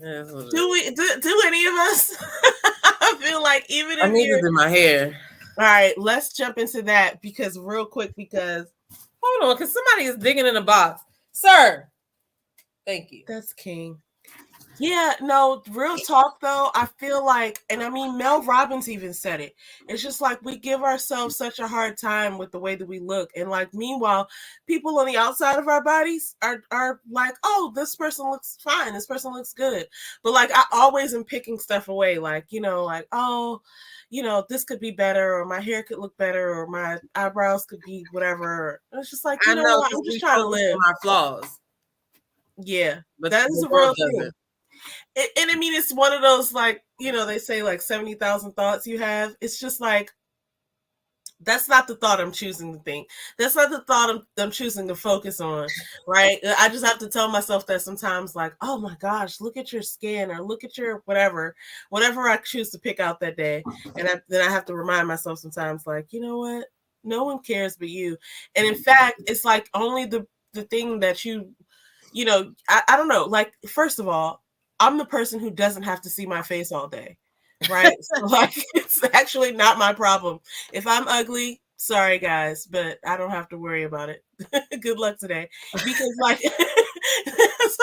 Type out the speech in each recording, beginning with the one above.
Do any of us? I feel like even if I need to do my hair. All right, let's jump into that because hold on, because somebody is digging in a box, sir. Thank you. That's king. Yeah, no, real talk though, I feel like, and I mean, Mel Robbins even said it. It's just like we give ourselves such a hard time with the way that we look. And like, meanwhile, people on the outside of our bodies are like, oh, this person looks fine. This person looks good. But like, I always am picking stuff away. Like, like, oh, this could be better, or my hair could look better, or my eyebrows could be whatever. It's just like, you know what? I'm just trying to live. My flaws. Yeah, but that is a real thing. And I mean, it's one of those, like, they say like 70,000 thoughts you have. It's just like, that's not the thought I'm choosing to think. That's not the thought I'm choosing to focus on, right? I just have to tell myself that sometimes, like, oh my gosh, look at your skin, or look at your whatever I choose to pick out that day. And then I have to remind myself sometimes, like, you know what? No one cares but you. And in fact, it's like only the thing that I don't know. Like, first of all, I'm the person who doesn't have to see my face all day, right? So like, it's actually not my problem. If I'm ugly, sorry guys, but I don't have to worry about it. Good luck today. Because like, as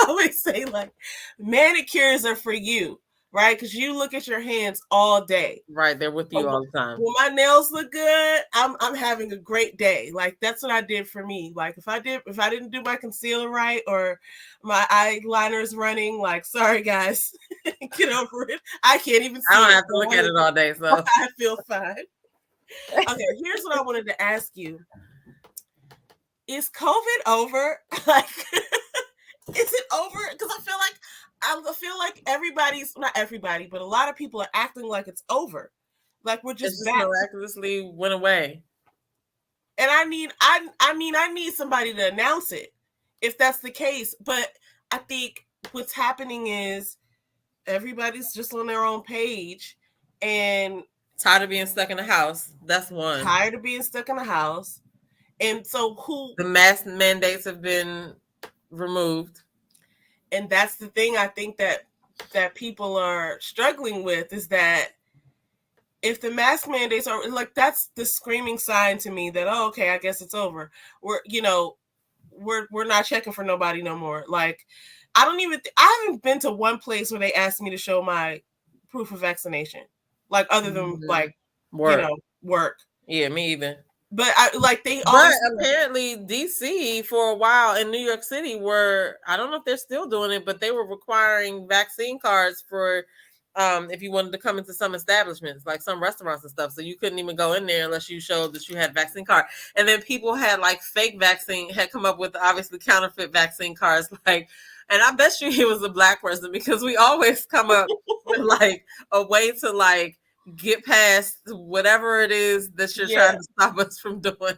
I always say, like, manicures are for you, right? Because you look at your hands all day. Right, they're with you all the time. When my nails look good, I'm having a great day. Like, that's what I did for me. Like, if I didn't do my concealer right, or my eyeliner's running, like, sorry guys, get over it. I can't even see I don't have to look at it all day, so I feel fine. Okay, here's what I wanted to ask you. Is COVID over? Like, is it over? Because I feel like everybody's, not everybody, but a lot of people are acting like it's over. Like, we're just miraculously went away. And I need somebody to announce it if that's the case. But I think what's happening is everybody's just on their own page and tired of being stuck in the house. That's one. Tired of being stuck in the house. And so the mask mandates have been removed. And that's the thing I think that people are struggling with, is that if the mask mandates are like, that's the screaming sign to me that, oh, okay, I guess it's over. We're not checking for nobody no more. Like, I haven't been to one place where they asked me to show my proof of vaccination, like, other than like work. Yeah, me either. But apparently DC for a while in New York City I don't know if they're still doing it, but they were requiring vaccine cards for if you wanted to come into some establishments, like some restaurants and stuff. So you couldn't even go in there unless you showed that you had vaccine card. And then people had like fake vaccine, had come up with obviously counterfeit vaccine cards. Like, and I bet you he was a Black person, because we always come up with like a way to like get past whatever it is that you're trying to stop us from doing.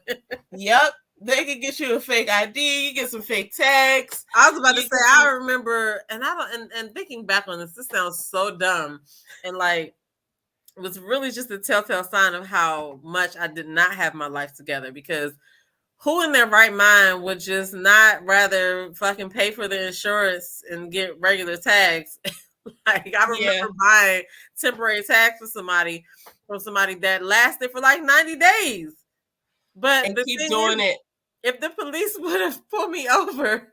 Yep. They can get you a fake ID, you get some fake tags. I was about to say, I remember, and and thinking back on this sounds so dumb. And like, it was really just a telltale sign of how much I did not have my life together, because who in their right mind would just not rather fucking pay for the insurance and get regular tags? Like, I remember buying temporary tags for somebody that lasted for like 90 days. But and keep doing it. If the police would have pulled me over,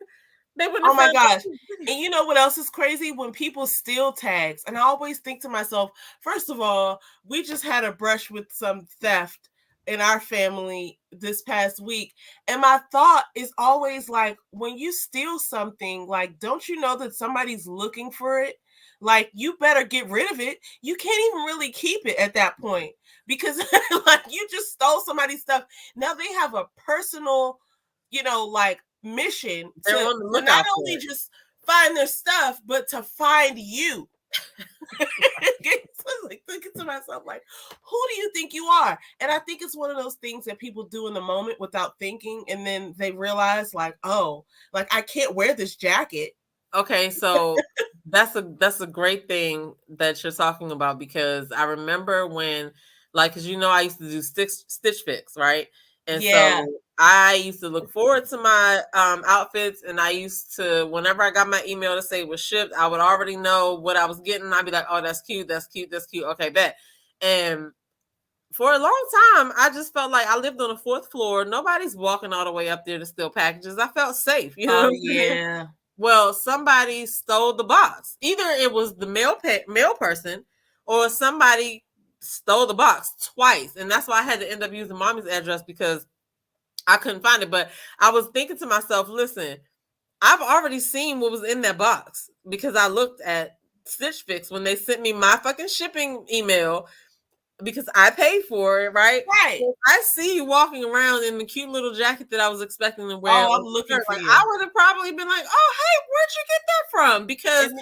they would have. Oh my gosh. And you know what else is crazy? When people steal tags. And I always think to myself, first of all, we just had a brush with some theft in our family this past week. And my thought is always like, when you steal something, like, don't you know that somebody's looking for it? Like, you better get rid of it. You can't even really keep it at that point, because like, you just stole somebody's stuff. Now they have a personal, like, mission to not only just find their stuff, but to find you. Like, thinking to myself, like, who do you think you are? And I think it's one of those things that people do in the moment without thinking, and then they realize, like, oh, like, I can't wear this jacket. Okay, so that's a great thing that you're talking about, because I remember when, like, because I used to do Stitch Fix, right? And so I used to look forward to my outfits, and I used to, whenever I got my email to say it was shipped, I would already know what I was getting. I'd be like, oh, that's cute, that's cute, that's cute. Okay, bet. And for a long time, I just felt like I lived on the 4th floor. Nobody's walking all the way up there to steal packages. I felt safe. You know what I'm saying? Well, somebody stole the box. Either it was the mail person, or somebody stole the box twice. And that's why I had to end up using mommy's address, because I couldn't find it. But I was thinking to myself, listen, I've already seen what was in that box, because I looked at Stitch Fix when they sent me my fucking shipping email, because I paid for it, right? Right. So I see you walking around in the cute little jacket that I was expecting to wear. Oh, I'm looking for you. I would have probably been like, oh, hey, where'd you get that from? Because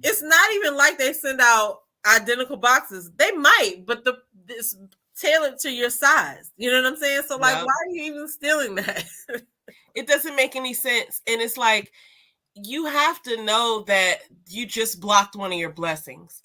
it's not even like they send out identical boxes. They might, but it's tailored to your size. You know what I'm saying? So like, why are you even stealing that? It doesn't make any sense. And it's like, you have to know that you just blocked one of your blessings.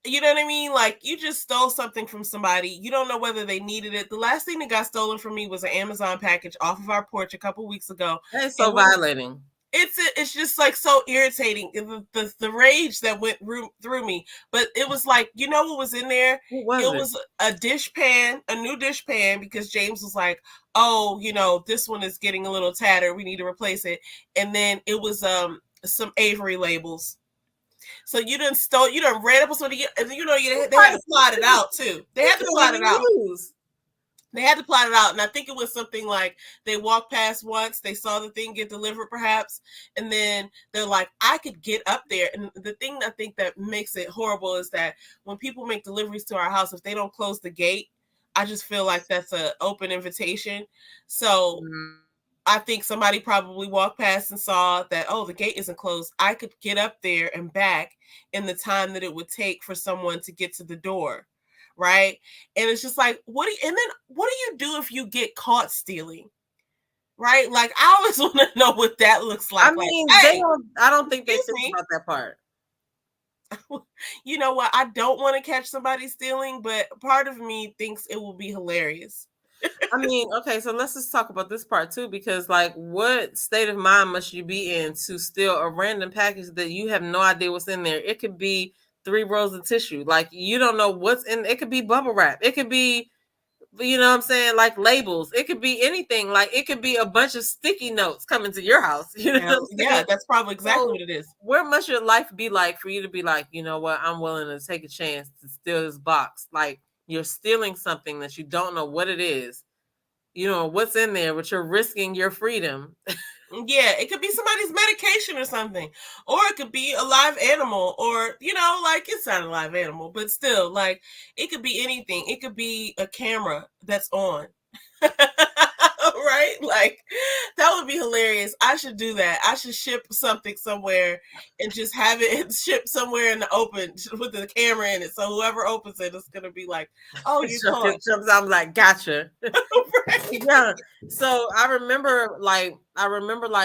You know what I mean? Like, you just stole something from somebody. You don't know whether they needed it. The last thing that got stolen from me was an Amazon package off of our porch a couple weeks ago. That's so violating. It's just like so irritating. The rage that went through me. But it was like, you know what was in there? It was a dish pan, a new dish pan, because James was like, oh, you know, this one is getting a little tattered. We need to replace it. And then it was some Avery labels. So you done read up on something, and you know they had to plot it out too. They had to plot it out. They had to plot it out, and I think it was something like they walked past once, they saw the thing get delivered, perhaps, and then they're like, "I could get up there." And the thing I think that makes it horrible is that when people make deliveries to our house, if they don't close the gate, I just feel like that's an open invitation. So. I think somebody probably walked past and saw that, oh, the gate isn't closed. I could get up there and back in the time that it would take for someone to get to the door, right? And it's just like, what do you do if you get caught stealing? Right? Like, I always want to know what that looks like. I mean, I don't think they think about that part. You know what? I don't want to catch somebody stealing, but part of me thinks it will be hilarious. I mean, okay, so let's just talk about this part too, because like, what state of mind must you be in to steal a random package that you have no idea what's in there? It could be 3 rolls of tissue. Like, you don't know what's in. It could be bubble wrap. It could be, you know what I'm saying, like labels. It could be anything. Like, it could be a bunch of sticky notes coming to your house. You know what I'm saying? Yeah, that's probably exactly what it is. Where must your life be like for you to be like, you know what, I'm willing to take a chance to steal this box? Like, you're stealing something that you don't know what it is. You know what's in there, but you're risking your freedom. Yeah, it could be somebody's medication or something, or it could be a live animal, or, you know, like, it's not a live animal, but still, like, it could be anything. It could be a camera that's on. Right? Like, that would be hilarious. I should do that. I should ship something somewhere and just have it shipped somewhere in the open with the camera in it. So whoever opens it is going to be like, oh, you're caught. I'm like, gotcha. Right. Yeah. So I remember like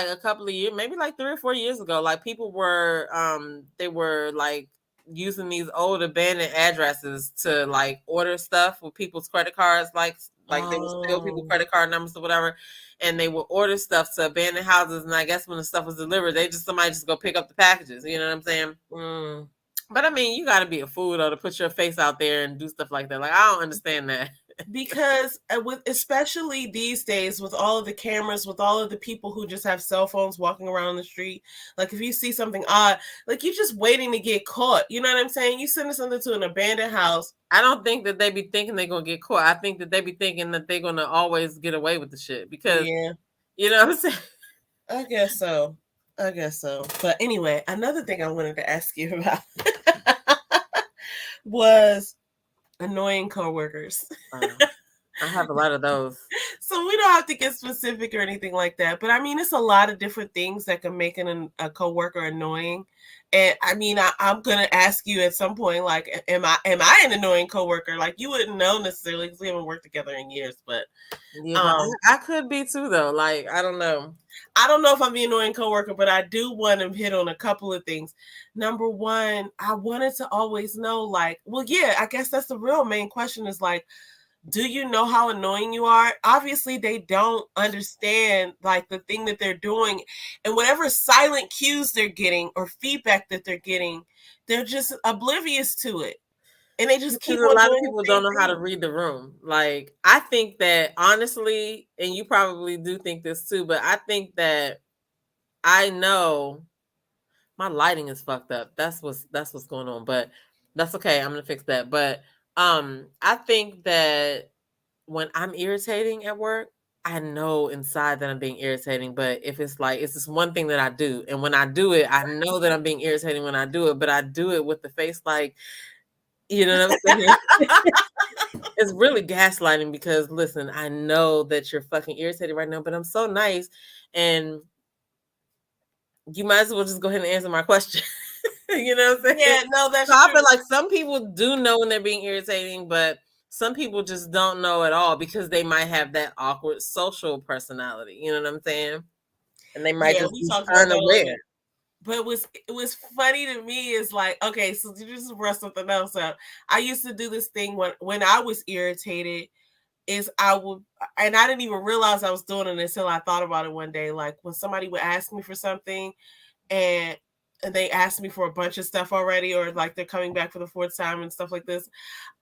a couple of years, maybe like 3 or 4 years ago, like people were, they were like using these old abandoned addresses to like order stuff with people's credit cards, like they would steal people's credit card numbers or whatever, and they would order stuff to abandoned houses. And I guess when the stuff was delivered, somebody just go pick up the packages. You know what I'm saying? But I mean, you got to be a fool though to put your face out there and do stuff like that. Like, I don't understand that. Because especially these days, with all of the cameras, with all of the people who just have cell phones walking around the street, like if you see something odd, like you're just waiting to get caught. You know what I'm saying? You sending something to an abandoned house. I don't think that they be thinking they're gonna get caught. I think that they be thinking that they're gonna always get away with the shit, because you know what I'm saying? I guess so. But anyway, another thing I wanted to ask you about was annoying coworkers. I have a lot of those. So we don't have to get specific or anything like that. But I mean, it's a lot of different things that can make a coworker annoying. And I mean, I'm going to ask you at some point, like, am I an annoying coworker? Like, you wouldn't know necessarily because we haven't worked together in years. But I could be too, though. Like, I don't know. I don't know if I'm the annoying coworker, but I do want to hit on a couple of things. Number one, I wanted to always know, like, well, yeah, I guess that's the real main question is like, do you know how annoying you are? Obviously, they don't understand like the thing that they're doing, and whatever silent cues they're getting or feedback that they're getting, they're just oblivious to it, and they just keep Because a on lot of doing people the same don't know how to thing. read the room. Like, I think that honestly, and you probably do think this too, but I think that I know my lighting is fucked up. That's what's going on, but that's okay. I'm gonna fix that. But I think that when I'm irritating at work, I know inside that I'm being irritating, but if it's like it's this one thing that I do, and when I do it, I know that I'm being irritating when I do it, but I do it with the face like, you know what I'm saying? It's really gaslighting because listen, I know that you're fucking irritated right now, but I'm so nice, and you might as well just go ahead and answer my question. You know what I'm saying? Yeah, no, that's So I true. feel like some people do know when they're being irritating, but some people just don't know at all because they might have that awkward social personality. You know what I'm saying? And they might just We be talked about that unaware. but it was funny to me is like, okay, so to just brush something else up. I used to do this thing when I was irritated, is I would, and I didn't even realize I was doing it until I thought about it one day. Like when somebody would ask me for something, and they asked me for a bunch of stuff already, or like they're coming back for the fourth time and stuff like this,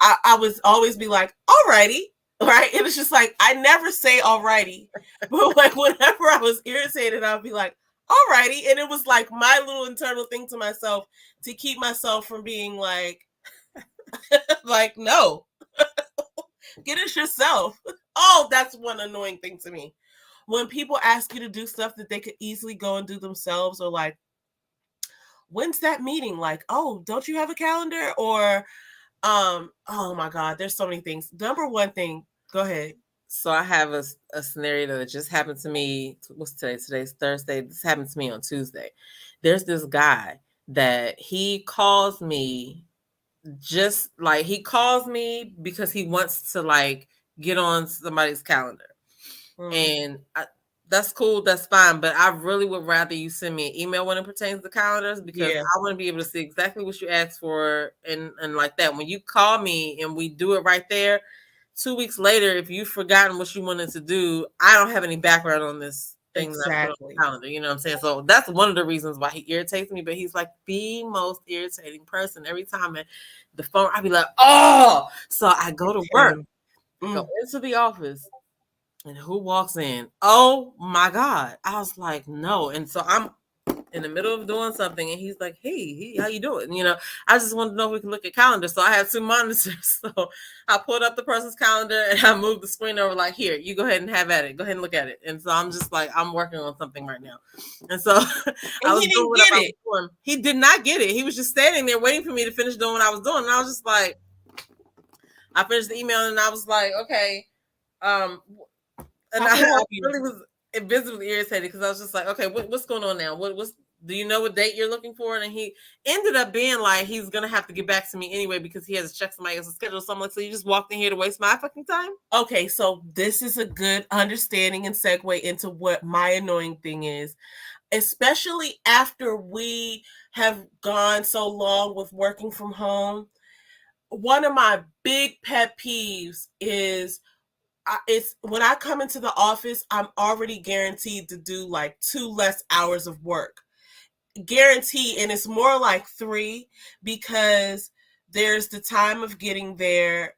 I would always be like, alrighty. Right. And it's just like I never say alrighty. But like whenever I was irritated, I'd be like, alrighty. And it was like my little internal thing to myself to keep myself from being like, like, no, get it yourself. Oh, that's one annoying thing to me. When people ask you to do stuff that they could easily go and do themselves, or like, when's that meeting? Like, oh, don't you have a calendar? Or oh my God, there's so many things. Number one thing, go ahead. So I have a scenario that just happened to me. What's today? Today's Thursday. This happened to me on Tuesday. There's this guy that he calls me, just like he calls me because he wants to like get on somebody's calendar. And that's cool, that's fine, but I really would rather you send me an email when it pertains to calendars, because I want to be able to see exactly what you asked for, and like that. When you call me and we do it right there, 2 weeks later, if you've forgotten what you wanted to do, I don't have any background on this thing that I put on the calendar. You know what I'm saying? So that's one of the reasons why he irritates me. But he's like the most irritating person. Every time at the phone, I'd be like, oh. So I go to work, go into the office, and who walks in? Oh my God. I was like, no. And so I'm in the middle of doing something, and he's like, hey, how you doing? You know, I just wanted to know if we can look at calendar. So I have 2 monitors. So I pulled up the person's calendar and I moved the screen over, like, here, you go ahead and have at it. Go ahead and look at it. And so I'm just like, I'm working on something right now. And so I was doing what I was doing. He did not get it. He was just standing there waiting for me to finish doing what I was doing. And I was just like, I finished the email and I was like, okay. And I really was visibly irritated because I was just like, okay, what's going on now? Do you know what date you're looking for? And he ended up being like, he's gonna have to get back to me anyway because he has to check somebody else's schedule. So I'm like, so you just walked in here to waste my fucking time? Okay, so this is a good understanding and segue into what my annoying thing is, especially after we have gone so long with working from home. One of my big pet peeves is it's when I come into the office, I'm already guaranteed to do like 2 less hours of work. Guaranteed, and it's more like 3 because there's the time of getting there,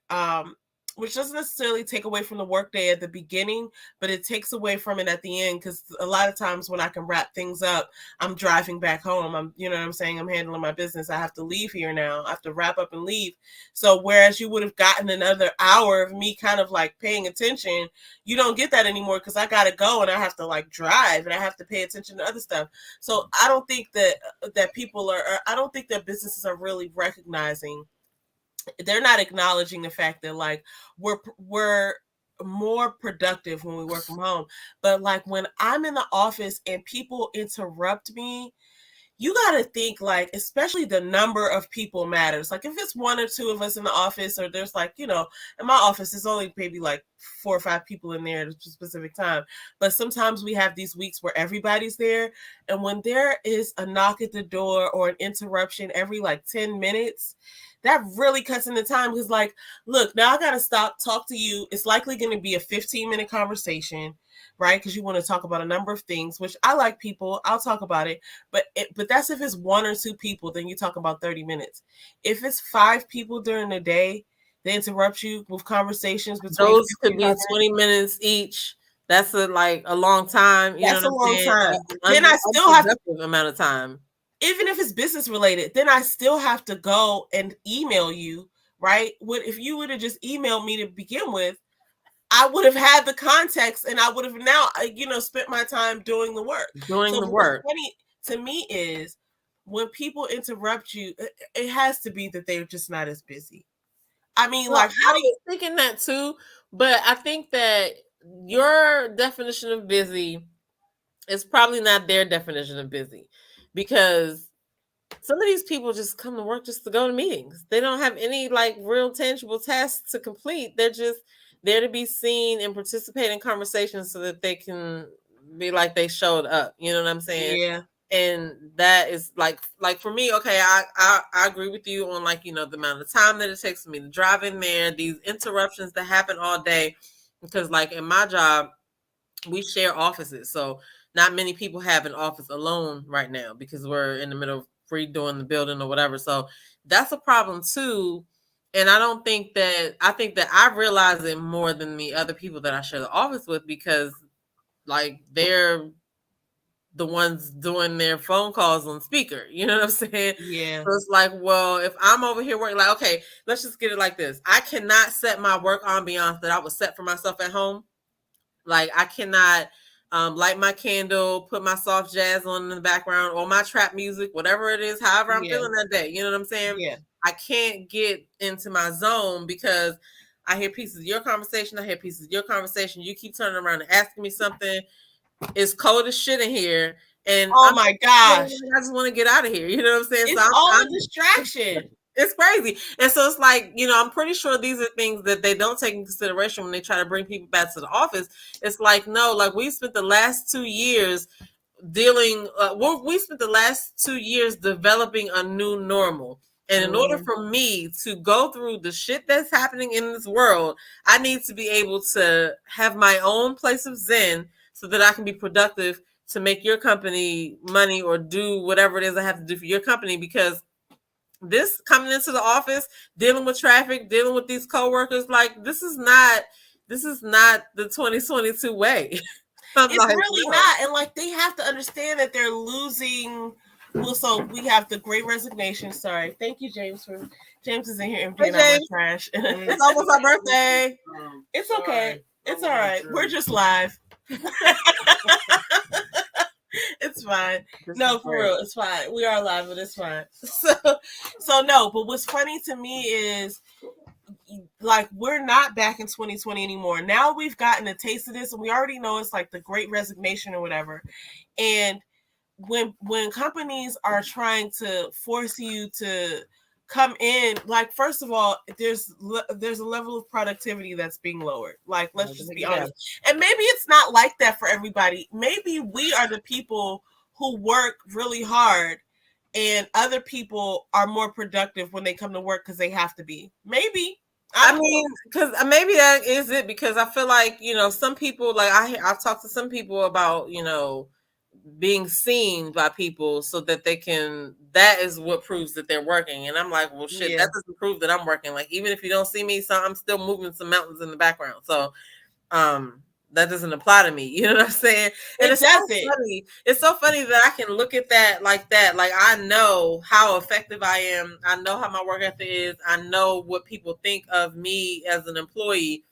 which doesn't necessarily take away from the workday at the beginning, but it takes away from it at the end, because a lot of times when I can wrap things up, I'm driving back home. I'm, you know what I'm saying? I'm handling my business. I have to leave here now. I have to wrap up and leave. So whereas you would have gotten another hour of me kind of like paying attention, you don't get that anymore because I got to go and I have to like drive and I have to pay attention to other stuff. So I don't think that people are, I don't think that businesses are really recognizing, they're not acknowledging the fact that like we're more productive when we work from home. But like when I'm in the office and people interrupt me, you got to think like, especially the number of people matters. Like if it's 1 or 2 of us in the office, or there's like, in my office, there's only maybe like 4 or 5 people in there at a specific time. But sometimes we have these weeks where everybody's there. And when there is a knock at the door or an interruption every like 10 minutes, that really cuts into time. Because like, look, now I got to stop, talk to you. It's likely going to be a 15-minute conversation, right? Because you want to talk about a number of things, which I like people. I'll talk about it. But that's if it's 1 or 2 people, then you talk about 30 minutes. If it's 5 people during the day, they interrupt you with conversations between those could be 20 minutes each. That's a long time. That's a long time. Then I still have amount of time. Even if it's business related, then I still have to go and email you, right? If you would have just emailed me to begin with, I would have had the context, and I would have now, spent my time doing the work. What's funny to me is when people interrupt you, it has to be that they're just not as busy. I mean, how do you thinking that too? But I think that your definition of busy is probably not their definition of busy, because some of these people just come to work just to go to meetings. They don't have any real tangible tasks to complete. They're just there to be seen and participate in conversations so that they can be like they showed up. You know what I'm saying? Yeah. And that is like for me, okay, I agree with you on the amount of time that it takes for me to drive in there, these interruptions that happen all day, because in my job, we share offices. So not many people have an office alone right now because we're in the middle of redoing the building or whatever. So that's a problem too. And I think that I realize it more than the other people that I share the office with, because they're the ones doing their phone calls on speaker. You know what I'm saying? Yeah. So it's well, if I'm over here working, okay, let's just get it like this. I cannot set my work ambiance that I would set for myself at home. I cannot light my candle, put my soft jazz on in the background, or my trap music, whatever it is, however I'm feeling that day. You know what I'm saying? Yeah. I can't get into my zone because I hear pieces of your conversation. I hear pieces of your conversation. You keep turning around and asking me something. It's cold as shit in here. And my gosh, I just want to get out of here. You know what I'm saying? It's all a distraction. It's crazy. And so it's I'm pretty sure these are things that they don't take into consideration when they try to bring people back to the office. It's no, we spent the last 2 years we spent the last 2 years developing a new normal. And in order for me to go through the shit that's happening in this world, I need to be able to have my own place of zen so that I can be productive to make your company money or do whatever it is I have to do for your company. Because this coming into the office, dealing with traffic, dealing with these coworkers, this is not the 2022 way. It's really not. And they have to understand that they're losing. Well, so we have the Great Resignation. Sorry. Thank you, James. James is in here emptying out my trash. It's almost our birthday. It's okay. It's all right. We're just live. It's fine. No, for real, it's fine. We are live, but it's fine. So no, but what's funny to me is we're not back in 2020 anymore. Now we've gotten a taste of this, and we already know it's the Great Resignation or whatever. And when companies are trying to force you to come in, first of all, there's a level of productivity that's being lowered. Let's just be honest. And maybe it's not like that for everybody. Maybe we are the people who work really hard, and other people are more productive when they come to work because they have to be. Maybe. Because maybe that is it, because I feel some people, I've talked to some people about, being seen by people so that that is what proves that they're working. And I'm well, shit, that doesn't prove that I'm working. Even if you don't see me, so I'm still moving some mountains in the background. So that doesn't apply to me. You know what I'm saying? And it's so funny. It's so funny that I can look at that like that. I know how effective I am. I know how my work ethic is. I know what people think of me as an employee.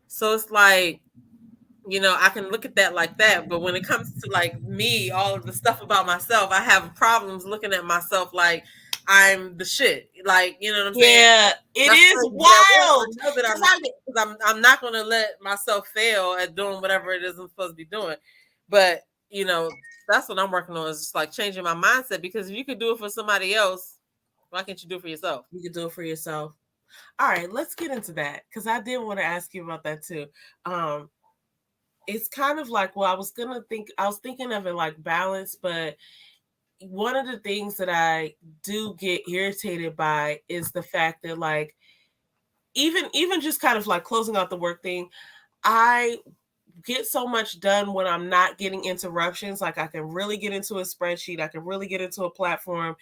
So it's I can look at that like that, but when it comes to me, all of the stuff about myself, I have problems looking at myself like I'm the shit. You know what I'm saying? Yeah, it is wild. I know that I'm not going to let myself fail at doing whatever it is I'm supposed to be doing. But you know, that's what I'm working on, is just like changing my mindset, because if you could do it for somebody else, why can't you do it for yourself? You could do it for yourself. All right, let's get into that, because I did want to ask you about that too. It's kind of like, well, I was thinking of it like balance, but one of the things that I do get irritated by is the fact that, like, even just kind of like closing out the work thing, I get so much done when I'm not getting interruptions. Like, I can really get into a spreadsheet, I can really get into a platform,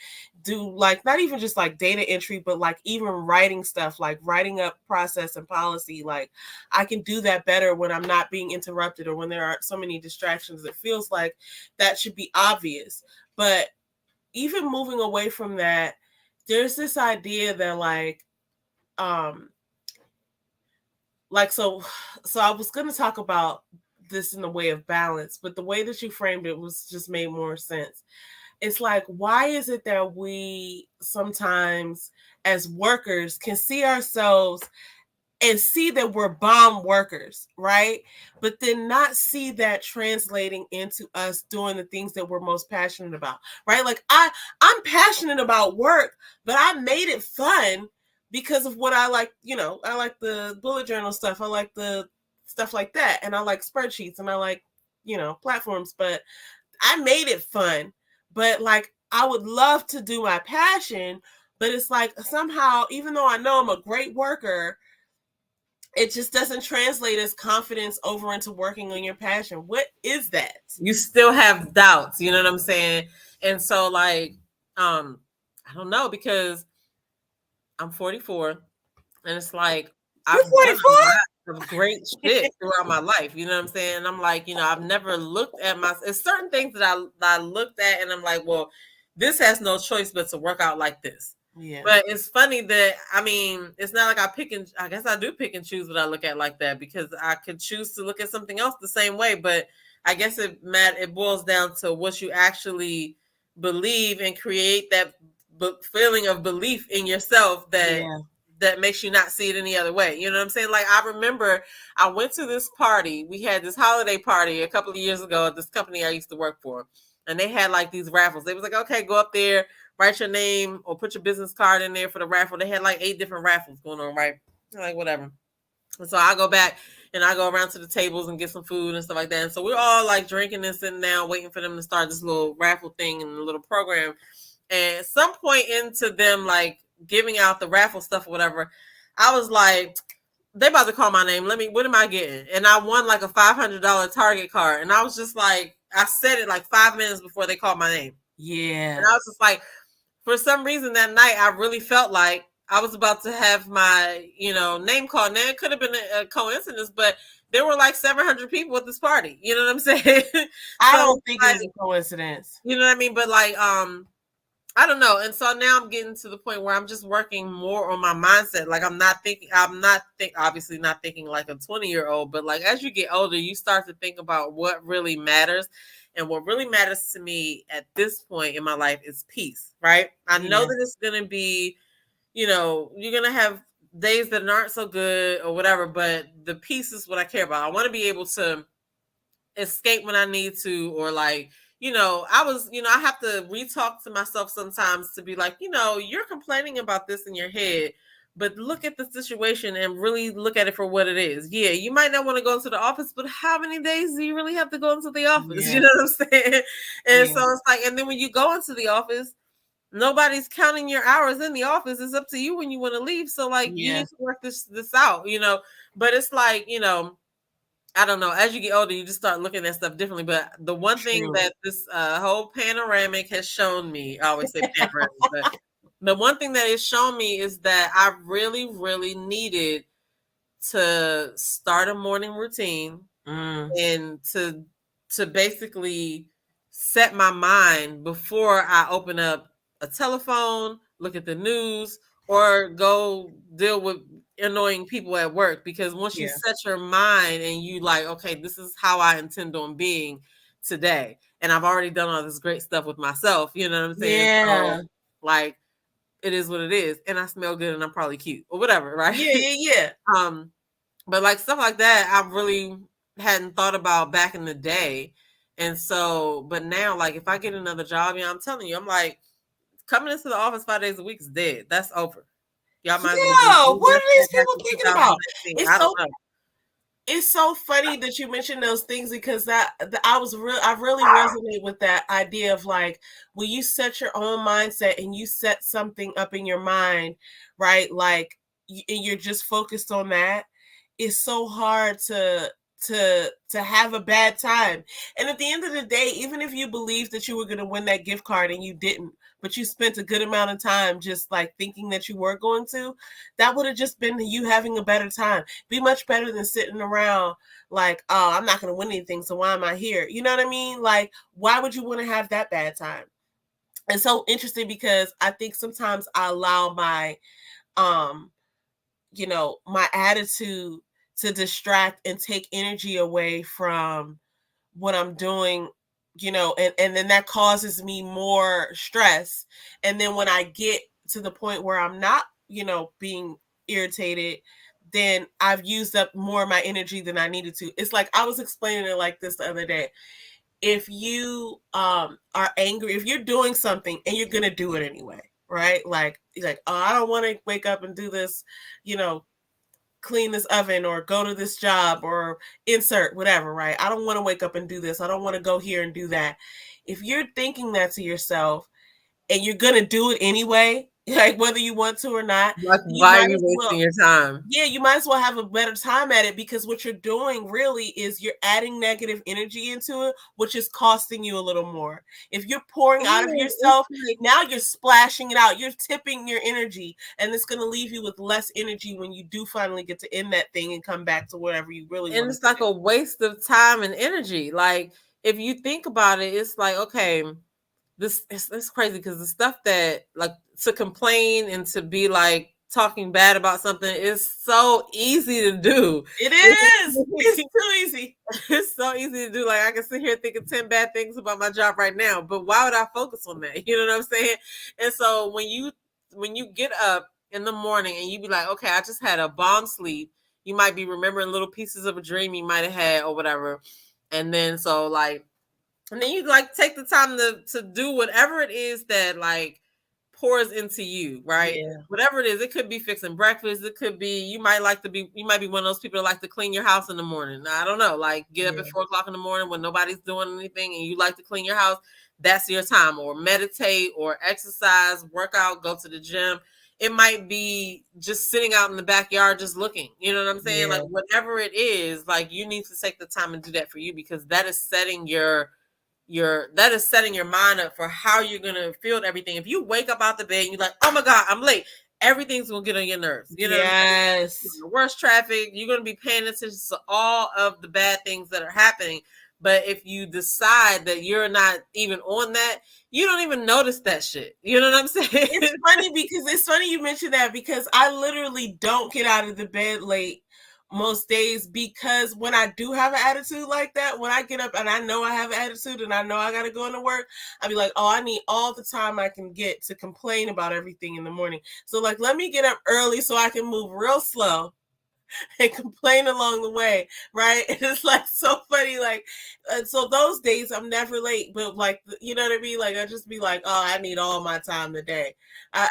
do like not even just like data entry, but like even writing stuff, like writing up process and policy. Like, I can do that better when I'm not being interrupted or when there aren't so many distractions. It feels like that should be obvious. But even moving away from that, there's this idea that so I was going to talk about this in the way of balance, but the way that you framed it was just made more sense. It's like, why is it that we sometimes as workers can see ourselves and see that we're bomb workers, right? But then not see that translating into us doing the things that we're most passionate about, right? Like, I'm passionate about work, but I made it fun because of what I like. I like the bullet journal stuff. I like the stuff like that. And I like spreadsheets, and I like, platforms, but I made it fun. But like, I would love to do my passion, but it's like somehow, even though I know I'm a great worker, it just doesn't translate as confidence over into working on your passion. What is that? You still have doubts, you know what I'm saying? And so, like, I don't know, because I'm 44, and it's like, You're 44? Of great shit throughout my life, you know what I'm saying? And I'm like, I've never looked at it's certain things that I looked at, and I'm like, well, this has no choice but to work out like this. Yeah. But it's funny that, it's not like I guess I do pick and choose what I look at like that, because I could choose to look at something else the same way. But I guess it boils down to what you actually believe, and create that feeling of belief in yourself that makes you not see it any other way. You know what I'm saying? Like, I remember I went to this party. We had this holiday party a couple of years ago at this company I used to work for. And they had like these raffles. They was like, okay, go up there, write your name or put your business card in there for the raffle. They had like 8 different raffles going on, right? Like, whatever. And so I go back and I go around to the tables and get some food and stuff like that. And so we're all like drinking and sitting down, waiting for them to start this little raffle thing and a little program. And at some point into them like giving out the raffle stuff or whatever, I was like, they about to call my name. What am I getting? And I won like a $500 Target card. And I was just like, I said it like 5 minutes before they called my name. Yeah. And I was just like, for some reason that night, I really felt like I was about to have my, name called. Now, it could have been a coincidence, but there were like 700 people at this party. You know what I'm saying? I don't think it's a coincidence. You know what I mean? But like, I don't know. And so now I'm getting to the point where I'm just working more on my mindset. Like, obviously not thinking like a 20-year-old, but like as you get older, you start to think about what really matters. And what really matters to me at this point in my life is peace, right? I know that it's going to be, you're going to have days that aren't so good or whatever, but the peace is what I care about. I want to be able to escape when I need to, or like, I have to re-talk to myself sometimes to be like, you're complaining about this in your head, but look at the situation and really look at it for what it is. Yeah, you might not want to go into the office, but how many days do you really have to go into the office? Yeah. You know what I'm saying? And so it's like, and then when you go into the office, nobody's counting your hours in the office. It's up to you when you want to leave. So like, you need to work this out, but it's like, I don't know. As you get older, you just start looking at stuff differently. But the one thing that this whole panoramic has shown me, I always say panoramic, but the one thing that it's shown me is that I really, really needed to start a morning routine and to basically set my mind before I open up a telephone, look at the news, or go deal with annoying people at work. Because once you set your mind and you like, okay, this is how I intend on being today, and I've already done all this great stuff with myself, you know what I'm saying? So, like, it is what it is, and I smell good and I'm probably cute or whatever, right? Yeah. But like stuff like that I really hadn't thought about back in the day. And so, but now, like, if I get another job, I'm telling you, I'm like, coming into the office 5 days a week is dead. That's over. Y'all might as well what are these people thinking about? It's so funny that you mentioned those things, because I really resonate with that idea of like, when you set your own mindset and you set something up in your mind, right? Like, and you're just focused on that. It's so hard to have a bad time. And at the end of the day, even if you believed that you were going to win that gift card and you didn't, but you spent a good amount of time just like thinking that you were going to, that would have just been you having a better time. Be much better than sitting around like, oh, I'm not going to win anything, so why am I here? You know what I mean? Like, why would you want to have that bad time? It's so interesting, because I think sometimes I allow my my attitude to distract and take energy away from what I'm doing, and then that causes me more stress. And then when I get to the point where I'm not, being irritated, then I've used up more of my energy than I needed to. It's like, I was explaining it like this the other day. If you are angry, if you're doing something and you're going to do it anyway, right? Like, oh, I don't want to wake up and do this, clean this oven or go to this job or insert whatever, right? I don't want to wake up and do this. I don't want to go here and do that. If you're thinking that to yourself and you're going to do it anyway, like whether you want to or not, like, why are you wasting your time? Yeah, you might as well have a better time at it, because what you're doing really is you're adding negative energy into it, which is costing you a little more. If you're pouring out of yourself, now you're splashing it out. You're tipping your energy, and it's going to leave you with less energy when you do finally get to end that thing and come back to whatever you really want. And it's like a waste of time and energy. Like, if you think about it, it's like, okay, it's crazy, because the stuff that, like, to complain and to be like talking bad about something is so easy to do. It is. It's too easy. It's so easy to do. Like, I can sit here thinking 10 bad things about my job right now, but why would I focus on that? You know what I'm saying? And so when you get up in the morning and you be like, okay, I just had a bomb sleep, you might be remembering little pieces of a dream you might have had or whatever. And then so like, and then you like take the time to do whatever it is that like pours into you, right? Yeah. Whatever it is, it could be fixing breakfast. It could be you might be one of those people that like to clean your house in the morning. I don't know, like get up at 4 o'clock in the morning when nobody's doing anything and you like to clean your house. That's your time. Or meditate or exercise, work out, go to the gym. It might be just sitting out in the backyard, just looking. You know what I'm saying? Like whatever it is, like you need to take the time and do that for you, because that is setting your mind up for how you're gonna feel everything. If you wake up out the bed and you're like, oh my God, I'm late, everything's gonna get on your nerves. You know, yes, the worst traffic, you're gonna be paying attention to all of the bad things that are happening. But if you decide that you're not even on that, you don't even notice that shit. You know what I'm saying? It's funny you mentioned that, because I literally don't get out of the bed late most days, because when I do have an attitude like that, when I get up and I know I have an attitude and I know I got to go into work, I'll be like, oh, I need all the time I can get to complain about everything in the morning. So like, let me get up early so I can move real slow and complain along the way, right? And it's like so funny, like, so those days I'm never late, but like, you know what I mean? Like, I just be like, oh, I need all my time today. I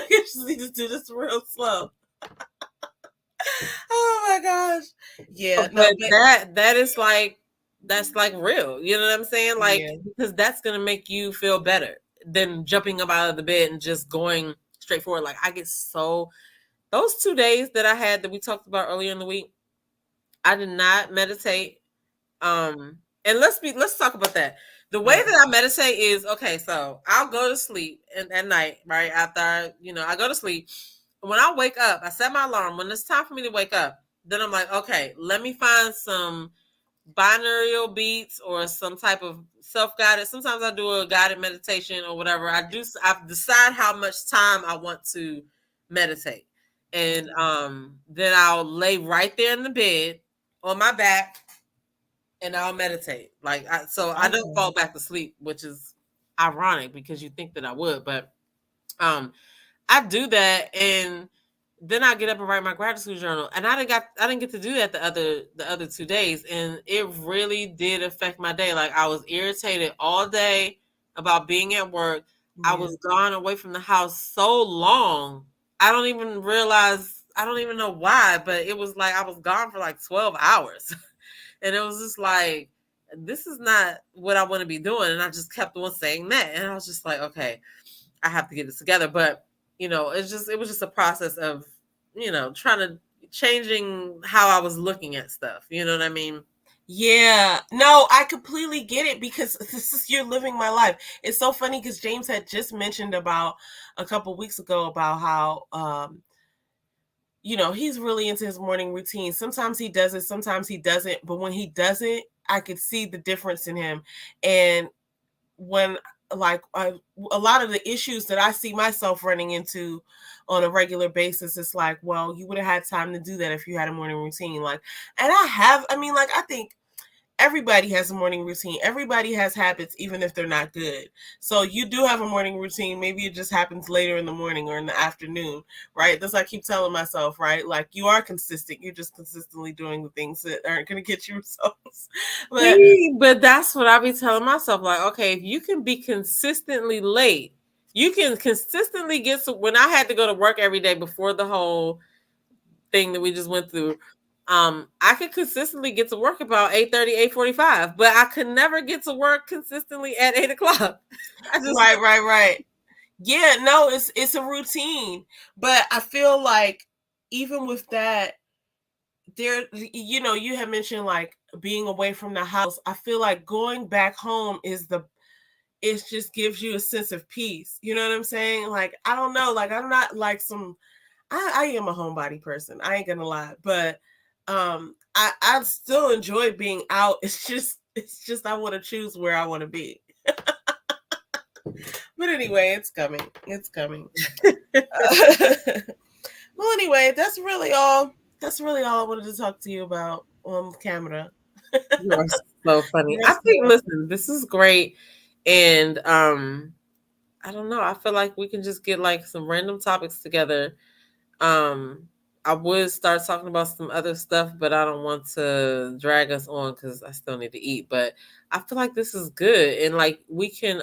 just need to do this real slow. Oh my gosh. Yeah. But that is like, that's like real. You know what I'm saying? Like, because that's going to make you feel better than jumping up out of the bed and just going straight forward. Like, I get those 2 days that I had that we talked about earlier in the week, I did not meditate. And let's talk about that. The way that I meditate is, okay, so I'll go to sleep at night, right? After I go to sleep. When I wake up, I set my alarm. When it's time for me to wake up, then I'm like, okay, let me find some binaural beats or some type of self-guided. Sometimes I do a guided meditation or whatever. I decide how much time I want to meditate. And then I'll lay right there in the bed on my back and I'll meditate. Like I don't fall back to sleep, which is ironic because you think that I would, but I do that, and then I get up and write my gratitude journal. And I didn't get to do that the other 2 days. And it really did affect my day. Like I was irritated all day about being at work. Yeah. I was gone away from the house so long. I don't even know why, but it was like I was gone for like 12 hours. And it was just like, this is not what I want to be doing. And I just kept on saying that. And I was just like, okay, I have to get this together. But it was just a process of, changing how I was looking at stuff. You know what I mean? Yeah, no, I completely get it because you're living my life. It's so funny because James had just mentioned about a couple weeks ago about how, he's really into his morning routine. Sometimes he does it, sometimes he doesn't. But when he doesn't, I could see the difference in him. And when a lot of the issues that I see myself running into on a regular basis, it's like, well, you would have had time to do that if you had a morning routine. And I think everybody has a morning routine. Everybody has habits, even if they're not good. So you do have a morning routine. Maybe it just happens later in the morning or in the afternoon, right? That's what I keep telling myself, right? Like you are consistent. You're just consistently doing the things that aren't going to get you results. But that's what I be telling myself. Like, okay, if you can be consistently late, you can consistently get to, when I had to go to work every day before the whole thing that we just went through, I could consistently get to work about 8:30, 8:45, but I could never get to work consistently at 8 o'clock. Right. Yeah, no, it's a routine. But I feel like even with that, there, you had mentioned like being away from the house. I feel like going back home it just gives you a sense of peace. You know what I'm saying? Like, I don't know, like I'm not like I am a homebody person. I ain't gonna lie, but I still enjoy being out. It's just I want to choose where I want to be. But anyway, it's coming. It's coming. Well, anyway, that's really all I wanted to talk to you about on camera. You are so funny. I think, listen, this is great. And I don't know. I feel like we can just get like some random topics together. I would start talking about some other stuff, but I don't want to drag us on because I still need to eat. But I feel like this is good. And like we can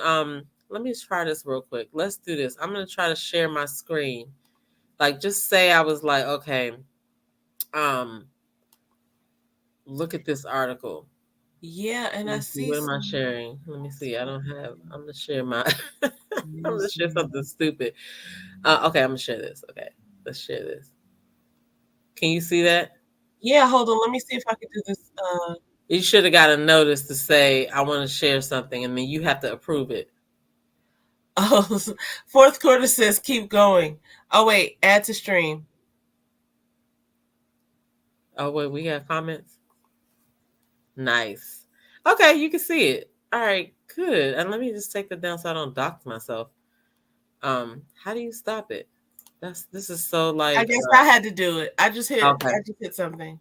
let me try this real quick. Let's do this. I'm gonna try to share my screen. Like just say I was like, okay, look at this article. Yeah, and I see. What am I sharing? Let me see. I'm gonna share my I'm gonna share something stupid. Okay, I'm gonna share this. Okay, let's share this. Can you see that? Yeah, hold on. Let me see if I can do this. You should have got a notice to say I want to share something, and then you have to approve it. Oh, fourth quarter says keep going. Oh wait, add to stream. Oh wait, we got comments. Nice. Okay, you can see it. All right, good. And let me just take that down so I don't dox myself. How do you stop it? This is so like. I guess I had to do it. I just hit something.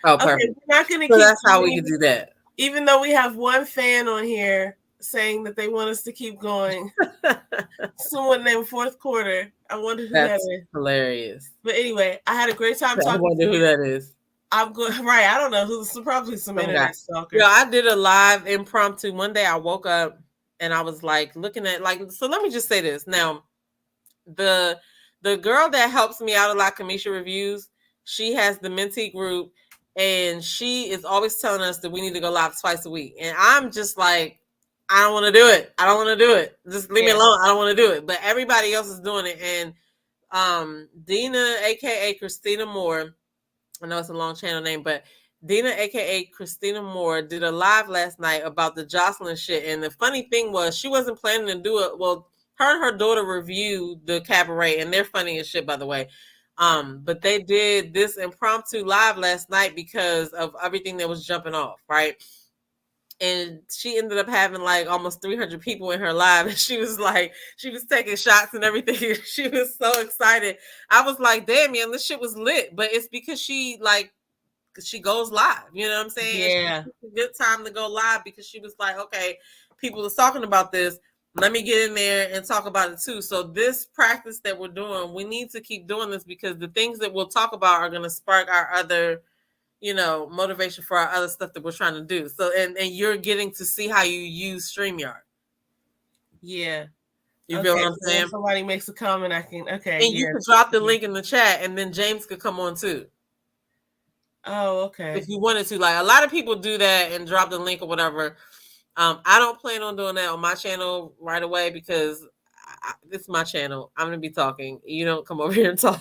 Oh, perfect. Okay, we're not gonna so that's how we can do that. Even though we have one fan on here saying that they want us to keep going. Someone named Fourth Quarter. I wonder who that is. Hilarious. But anyway, I had a great time talking. I wonder who that is. I'm good. Right. I don't know who's probably some internet stalker. Yeah, I did a live impromptu. One day I woke up and I was like looking at so let me just say this. Now, the girl that helps me out a lot, Kamisha Reviews, she has the Mentee group and she is always telling us that we need to go live twice a week. And I'm just like, I don't want to do it. I don't want to do it. Just leave me alone. I don't want to do it. But everybody else is doing it. And Dina, aka Christina Moore, I know it's a long channel name, but Dina, aka Christina Moore, did a live last night about the Jocelyn shit. And the funny thing was, she wasn't planning to do it. Well, her and her daughter reviewed the cabaret, and they're funny as shit, by the way. But they did this impromptu live last night because of everything that was jumping off, right? And she ended up having like almost 300 people in her live, and she was taking shots and everything. She was so excited. I was like, damn, man, this shit was lit. But it's because she goes live. You know what I'm saying? Yeah. It's a good time to go live because she was like, okay, people are talking about this. let me get in there and talk about it too. So this practice that we're doing, we need to keep doing this because the things that we'll talk about are going to spark our other, motivation for our other stuff that we're trying to do. So, and you're getting to see how you use StreamYard. Yeah. You feel what I'm saying? If somebody makes a comment, I can, And you could drop the link in the chat and then James could come on too. Oh, okay. If you wanted to, like a lot of people do that and drop the link or whatever. I don't plan on doing that on my channel right away because this is my channel. I'm going to be talking. You don't come over here and talk.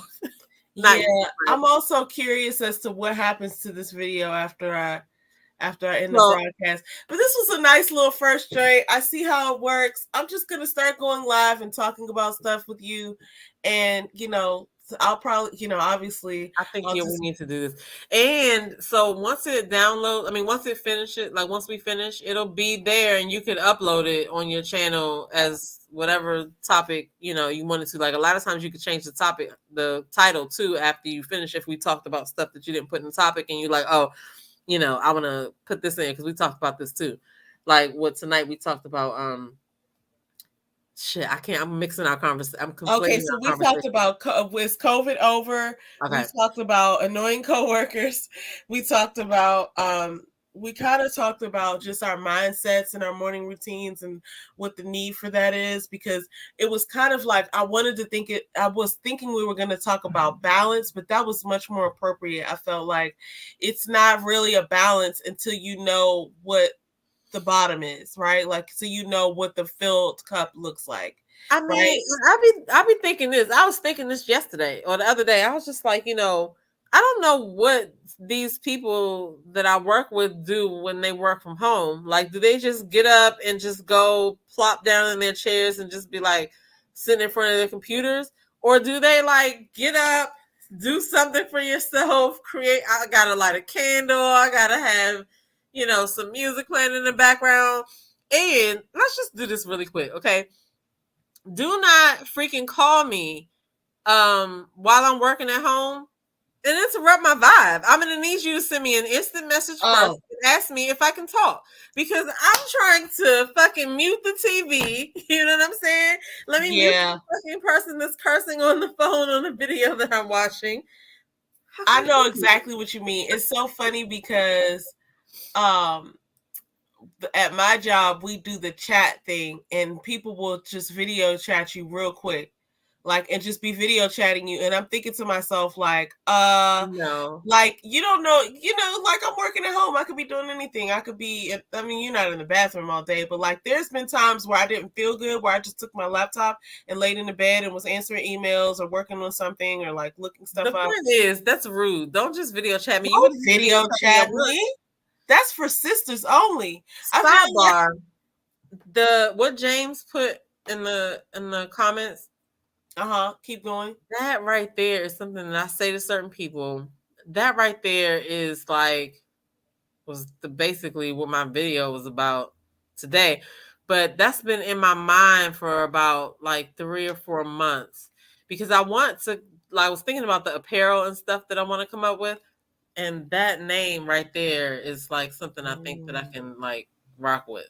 Yeah, I'm also curious as to what happens to this video after I end the broadcast. But this was a nice little first joint. I see how it works. I'm just going to start going live and talking about stuff with you. And, I'll probably, obviously. I think we need to do this. And so once it once it finishes, like once we finish, it'll be there and you can upload it on your channel as whatever topic, you wanted to. Like a lot of times you could change the title too after you finish if we talked about stuff that you didn't put in the topic and you're like, oh, I want to put this in because we talked about this too. Like tonight we talked about I'm mixing our conversation. I'm complaining. Okay, so we talked about was COVID over? Okay. We talked about annoying coworkers. We talked about we kind of talked about just our mindsets and our morning routines and what the need for that is, because it was kind of like I was thinking we were going to talk about balance, but that was much more appropriate. I felt like it's not really a balance until you know what the bottom is, right? Like, so what the filled cup looks like. I mean, right? I'll be thinking this. I was thinking this yesterday or the other day. I was just like, I don't know what these people that I work with do when they work from home. Like, do they just get up and just go plop down in their chairs and just be like sitting in front of their computers? Or do they like get up, do something for yourself, I gotta light a candle, I gotta have some music playing in the background. And let's just do this really quick, okay? Do not freaking call me while I'm working at home and interrupt my vibe. I'm going to need you to send me an instant message first and ask me if I can talk, because I'm trying to fucking mute the TV. You know what I'm saying? Let me mute the fucking person that's cursing on the phone on the video that I'm watching. I know exactly what you mean. It's so funny because at my job we do the chat thing and people will just video chat you real quick, like, and just be video chatting you, and I'm thinking to myself like no, like, you don't know, like, I'm working at home, I could be doing anything, I could be, I mean, you're not in the bathroom all day, but like there's been times where I didn't feel good, where I just took my laptop and laid in the bed and was answering emails or working on something or like looking stuff up. The point is, that's rude. Don't just video chat me. Don't video chat me. That's for sisters only. Sidebar. What James put in the comments. Keep going. That right there is something that I say to certain people. That right there is basically what my video was about today. But that's been in my mind for about like 3 or 4 months, because I was thinking about the apparel and stuff that I want to come up with. And that name right there is like something I think that I can like rock with.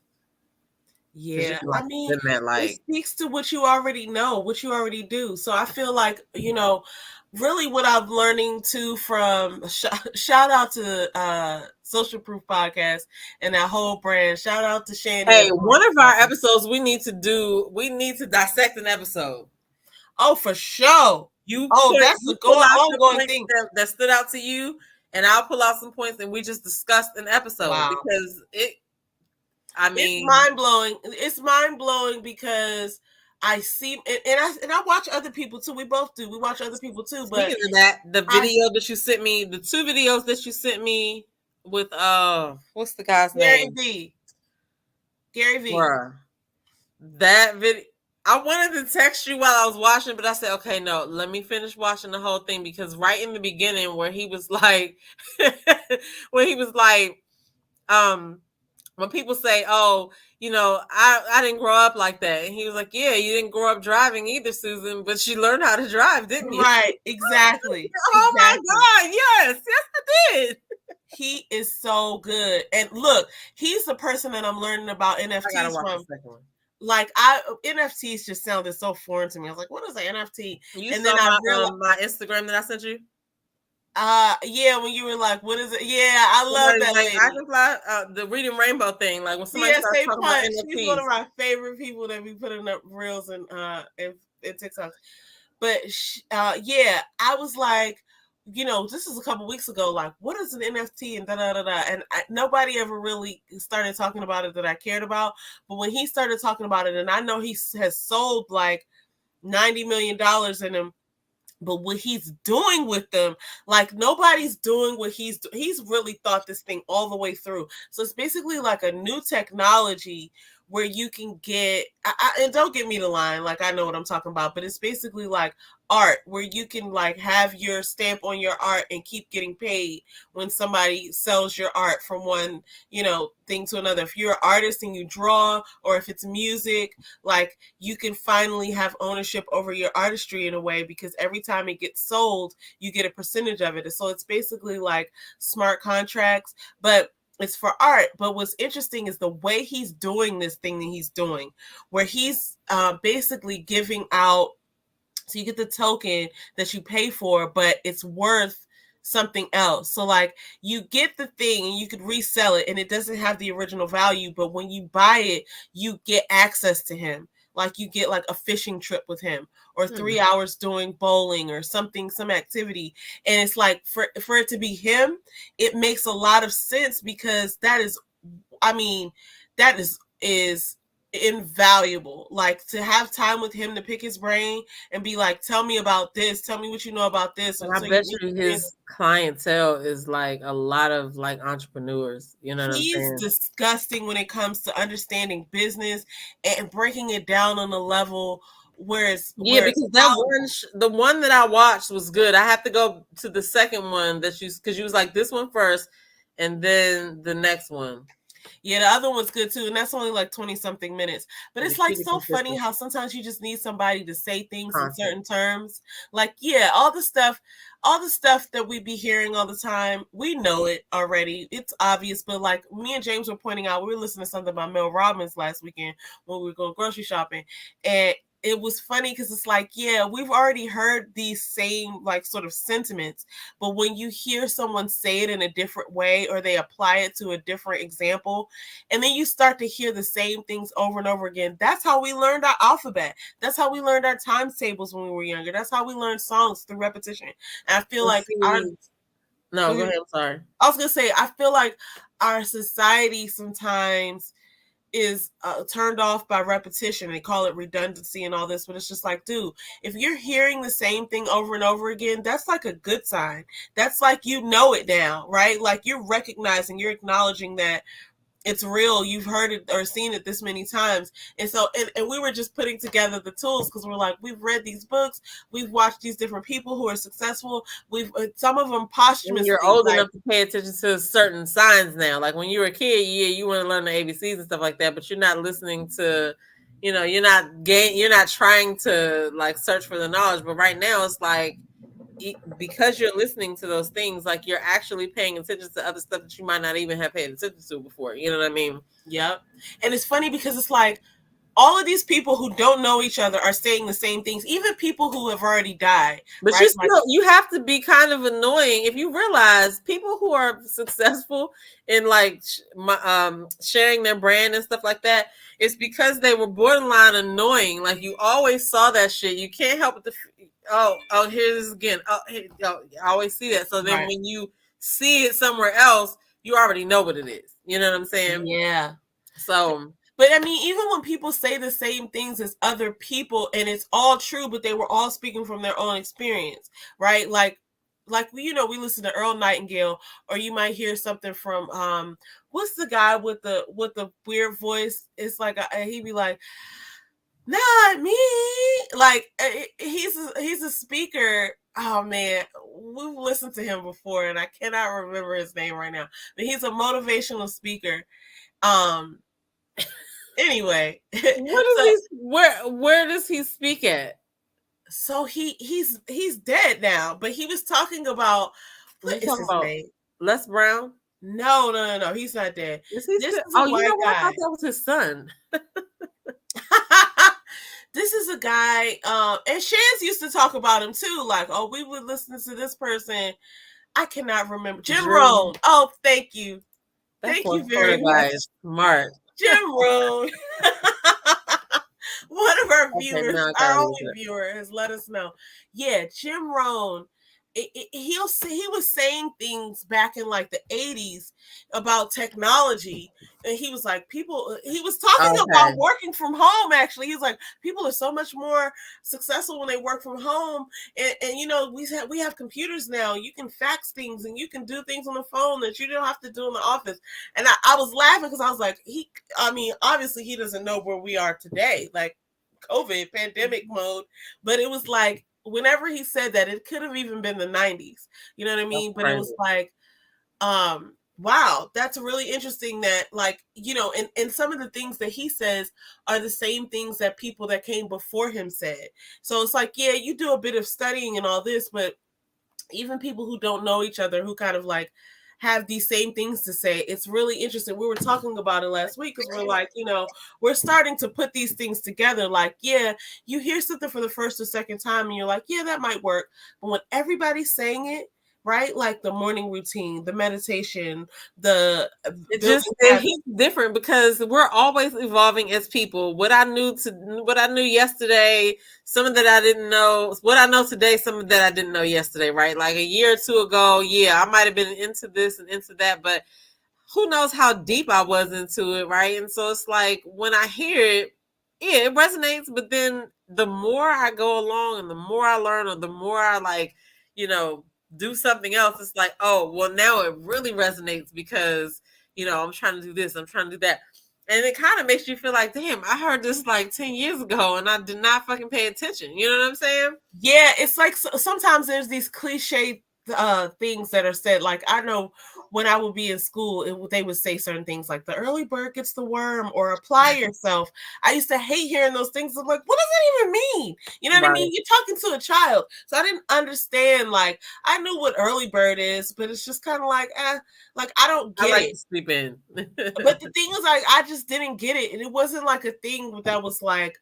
Yeah, I mean, it speaks to what you already know, what you already do. So I feel like, really what I'm learning too from, shout out to Social Proof Podcast and that whole brand. Shout out to Shannon. Hey, one of our episodes we need to dissect an episode. Oh, for sure. That's a ongoing thing that stood out to you. And I'll pull out some points and we just discussed an episode because it's mind-blowing. It's mind-blowing because I see and I watch other people too. We both do. We watch other people too. But speaking of that, the video that you sent me, the 2 videos that you sent me with what's the guy's name? Gary V. Bruh. That video, I wanted to text you while I was watching, but I said, okay, no, let me finish watching the whole thing, because right in the beginning where he was like, when people say, oh, I didn't grow up like that. And he was like, yeah, you didn't grow up driving either, Susan, but you learned how to drive, didn't you? Right, exactly. Oh my God, yes, I did. He is so good. And look, he's the person that I'm learning about NFTs from. like NFTs just sounded so foreign to me. I was like, what is an NFT? You and saw then I realized my Instagram that I sent you. Yeah, when you were like, what is it? Yeah, I love that like, lady. I can fly the Reading Rainbow thing. Like when somebody starts talking about NFTs. She's one of my favorite people that be putting up reels and TikToks. But yeah, I was like, you know, this is a couple weeks ago. Like, what is an NFT and da da da da? And nobody ever really started talking about it that I cared about. But when he started talking about it, and I know he has sold like $90 million in them. But what he's doing with them, like nobody's doing what he's really thought this thing all the way through. So it's basically like a new technology where you can get, and don't get me the line, like I know what I'm talking about, but it's basically like art where you can like have your stamp on your art and keep getting paid when somebody sells your art from one, you know, thing to another. If you're an artist and you draw, or if it's music, like you can finally have ownership over your artistry in a way, because every time it gets sold, you get a percentage of it. So it's basically like smart contracts, but it's for art. But what's interesting is the way he's doing this thing that he's doing, where he's basically giving out, so you get the token that you pay for, but it's worth something else. So like you get the thing and you could resell it and it doesn't have the original value, but when you buy it, you get access to him. Like you get like a fishing trip with him, or 3 hours doing bowling or something, some activity. And it's like for it to be him, it makes a lot of sense, because that is, I mean, that is invaluable. Like to have time with him to pick his brain and be like, tell me about this, tell me what you know about this. And I bet you his clientele is like a lot of like entrepreneurs, you know what I'm saying? He's disgusting when it comes to understanding business and breaking it down on a level where it's because that one the one that I watched was good. I have to go to the second one that because you was like this one first and then the next one. Yeah, the other one's good too, and that's only like 20-something minutes. But it's like so funny how sometimes you just need somebody to say things in certain terms. Like, yeah, all the stuff that we be hearing all the time, we know it already. It's obvious, but like me and James were pointing out, we were listening to something about Mel Robbins last weekend when we were going grocery shopping, and it was funny because it's like, yeah, we've already heard these same like sort of sentiments, but when you hear someone say it in a different way, or they apply it to a different example, and then you start to hear the same things over and over again. That's how we learned our alphabet. That's how we learned our times tables when we were younger. That's how we learned songs, through repetition. And I feel like go ahead. I'm sorry. I was gonna say, I feel like our society sometimes is turned off by repetition. They call it redundancy and all this, but it's just like, dude, if you're hearing the same thing over and over again, that's like a good sign. That's like, you know it now, right? Like you're recognizing, you're acknowledging that it's real. You've heard it or seen it this many times. And so, and we were just putting together the tools, because we're like, we've read these books, we've watched these different people who are successful. We've some of them posthumously. You're old enough to pay attention to certain signs now. Like when you were a kid, yeah, you want to learn the ABCs and stuff like that, but you're not listening to, you know, you're not trying to like search for the knowledge. But right now, it's like, because you're listening to those things, like you're actually paying attention to other stuff that you might not even have paid attention to before. You know what I mean? Yep. And it's funny because it's like all of these people who don't know each other are saying the same things, even people who have already died. But right? You have to be kind of annoying if you realize people who are successful in like sharing their brand and stuff like that, it's because they were borderline annoying. Like you always saw that shit. You can't help but here this again. I always see that. So then when you see it somewhere else, you already know what it is. You know what I'm saying? Yeah. So, but I mean, even when people say the same things as other people and it's all true, but they were all speaking from their own experience, right? Like you know, we listen to Earl Nightingale, or you might hear something from what's the guy with the weird voice? It's like he'd be like, not me. Like he's a speaker. Oh man, we've listened to him before, and I cannot remember his name right now. But he's a motivational speaker. Anyway, where does he speak at? So he's dead now, but he was talking about what is his name? Les Brown? No, he's not dead. Is he you know what? I thought that was his son. This is a guy, and Shans used to talk about him too. Like, oh, we would listen to this person. I cannot remember. Jim Rohn. Oh, thank you. Thank you very much. Smart. Jim Rohn. One of our viewers, our only viewer, has let us know. Yeah, Jim Rohn. He was saying things back in like the 80s about technology, and he was like, he was talking about working from home. Actually, he's like, people are so much more successful when they work from home, and you know, we have computers now. You can fax things and you can do things on the phone that you don't have to do in the office. And I was laughing because I was like, obviously he doesn't know where we are today, like COVID pandemic mode, but it was like, whenever he said that, it could have even been the 90s. You know what I mean? But it was like, wow, that's really interesting that, like, you know, and some of the things that he says are the same things that people that came before him said. So it's like, yeah, you do a bit of studying and all this, but even people who don't know each other, who kind of like have these same things to say, it's really interesting. We were talking about it last week because we're like, you know, we're starting to put these things together. Like, yeah, you hear something for the first or second time and you're like, yeah, that might work. But when everybody's saying it, right? Like the morning routine, the meditation, he's different because we're always evolving as people. What I knew yesterday, some that I didn't know, what I know today, some that I didn't know yesterday, right? Like a year or two ago, yeah, I might have been into this and into that, but who knows how deep I was into it, right? And so it's like when I hear it, yeah, it resonates, but then the more I go along and the more I learn, or the more I like, you know, do something else, it's like, oh, well, now it really resonates because, you know, I'm trying to do this, I'm trying to do that. And it kind of makes you feel like, damn, I heard this like 10 years ago and I did not fucking pay attention. You know what I'm saying? Yeah, it's like sometimes there's these cliche things that are said. Like, I know when I would be in school, they would say certain things like the early bird gets the worm or apply yourself. I used to hate hearing those things. I'm like, what does that even mean? You know what I mean? You're talking to a child. So I didn't understand. Like, I knew what early bird is, but it's just kind of like, like I don't get it. To sleep in. But the thing was, like, I just didn't get it. And it wasn't like a thing that was like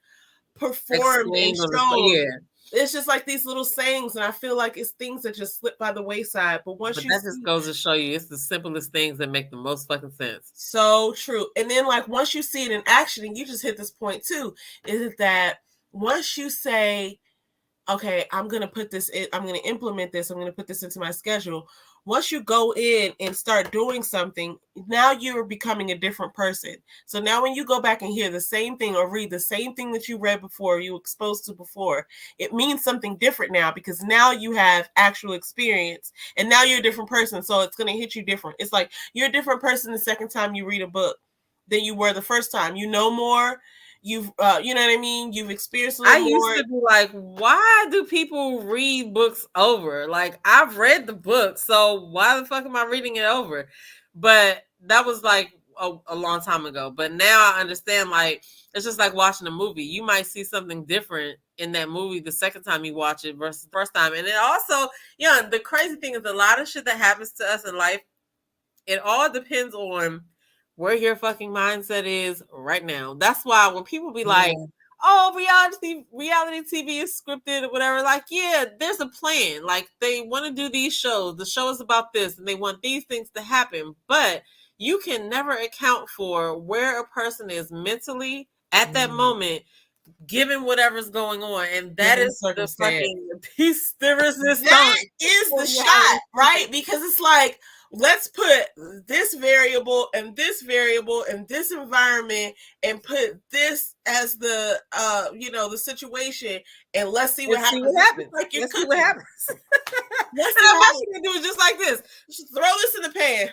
performed and shown. It's just like these little sayings, and I feel like it's things that just slip by the wayside. But that just goes to show you, it's the simplest things that make the most fucking sense. So true. And then, like, once you see it in action, and you just hit this point too, is that once you say, okay, I'm going to put this in, I'm going to implement this, I'm going to put this into my schedule. Once you go in and start doing something, now you're becoming a different person. So now when you go back and hear the same thing or read the same thing that you read before, you were exposed to before, it means something different now because now you have actual experience and now you're a different person. So it's going to hit you different. It's like you're a different person the second time you read a book than you were the first time. You know more. You've you know what I mean? You've experienced a little more. I used to be like, why do people read books over? Like, I've read the book, so why the fuck am I reading it over? But that was like a long time ago. But now I understand, like, it's just like watching a movie. You might see something different in that movie the second time you watch it versus the first time. And it also, yeah, the crazy thing is a lot of shit that happens to us in life, it all depends on where your fucking mindset is right now. That's why when people be like, oh, reality TV is scripted or whatever, like, yeah, there's a plan. Like, they want to do these shows. The show is about this, and they want these things to happen. But you can never account for where a person is mentally at that moment, given whatever's going on. And that is the fucking piece de resistance. That is the shot, right? Because it's like, let's put this variable and this variable and this environment and put this as the you know, the situation, and let's see what happens. Like, let's see what happens. That's what you do, just like this. Just throw this in the pan.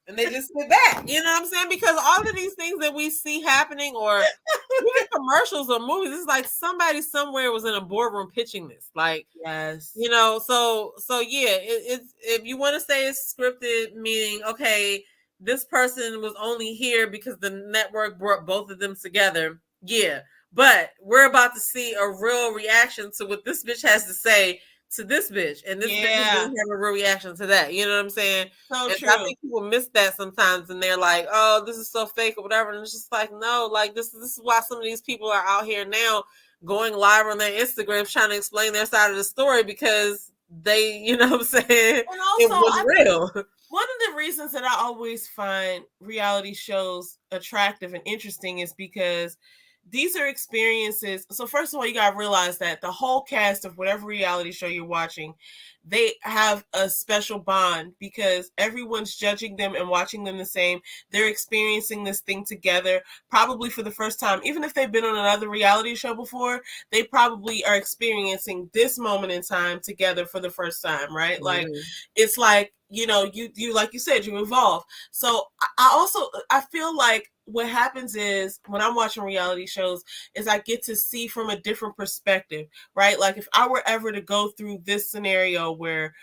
And they just sit back. You know what I'm saying? Because all of these things that we see happening, or even commercials or movies, it's like somebody somewhere was in a boardroom pitching this. Like, yes, you know, so yeah, it's, if you want to say it's scripted, meaning, okay, this person was only here because the network brought both of them together. Yeah. But we're about to see a real reaction to what this bitch has to say to this bitch, and this bitch didn't have a real reaction to that. You know what I'm saying? So and true. I think people miss that sometimes, and they're like, "Oh, this is so fake" or whatever. And it's just like, no, like this is why some of these people are out here now going live on their Instagram trying to explain their side of the story, because they, you know what I'm saying, and also, it was real. One of the reasons that I always find reality shows attractive and interesting is because these are experiences. So first of all, you got to realize that the whole cast of whatever reality show you're watching, they have a special bond because everyone's judging them and watching them the same. They're experiencing this thing together, probably for the first time. Even if they've been on another reality show before, they probably are experiencing this moment in time together for the first time, right? Mm-hmm. Like, it's like, you know, you like you said, you evolve. So I feel like what happens is when I'm watching reality shows is I get to see from a different perspective, right? Like if I were ever to go through this scenario where,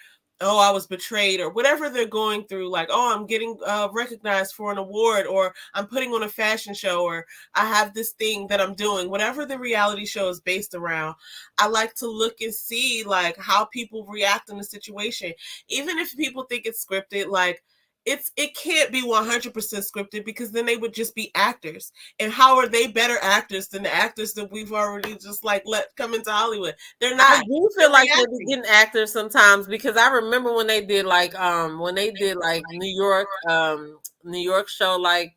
oh, I was betrayed or whatever they're going through, like, oh, I'm getting recognized for an award, or I'm putting on a fashion show, or I have this thing that I'm doing, whatever the reality show is based around, I like to look and see like how people react in the situation. Even if people think it's scripted, like it can't be 100% scripted, because then they would just be actors. And how are they better actors than the actors that we've already just like let come into Hollywood? They're not. I do feel like they're getting actors sometimes, because I remember when they did like New York show, like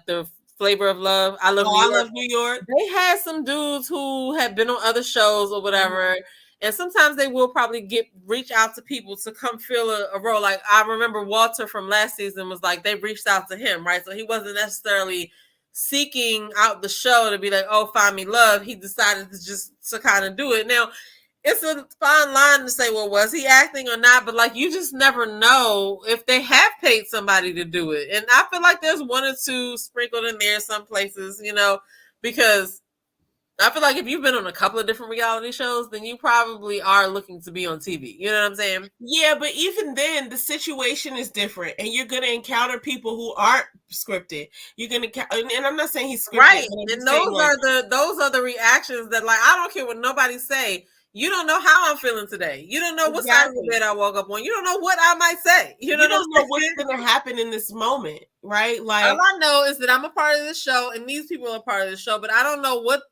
the Flavor of Love. I love New York. They had some dudes who had been on other shows or whatever. Mm-hmm. And sometimes they will probably reach out to people to come fill a role. Like I remember Walter from last season was like, they reached out to him, right? So he wasn't necessarily seeking out the show to be like, oh, find me love. He decided to kind of do it. Now, it's a fine line to say, well, was he acting or not? But like, you just never know if they have paid somebody to do it. And I feel like there's one or two sprinkled in there some places, you know, because I feel like if you've been on a couple of different reality shows, then you probably are looking to be on TV. You know what I'm saying? Yeah, but even then, the situation is different, and you're going to encounter people who aren't scripted. You're going to, and I'm not saying he's scripted, right? And those are the reactions that, like, I don't care what nobody say. You don't know how I'm feeling today. You don't know what side of the bed I woke up on. You don't know what I might say. You don't know what's going to happen in this moment, right? Like, all I know is that I'm a part of this show, and these people are a part of the show, but I don't know what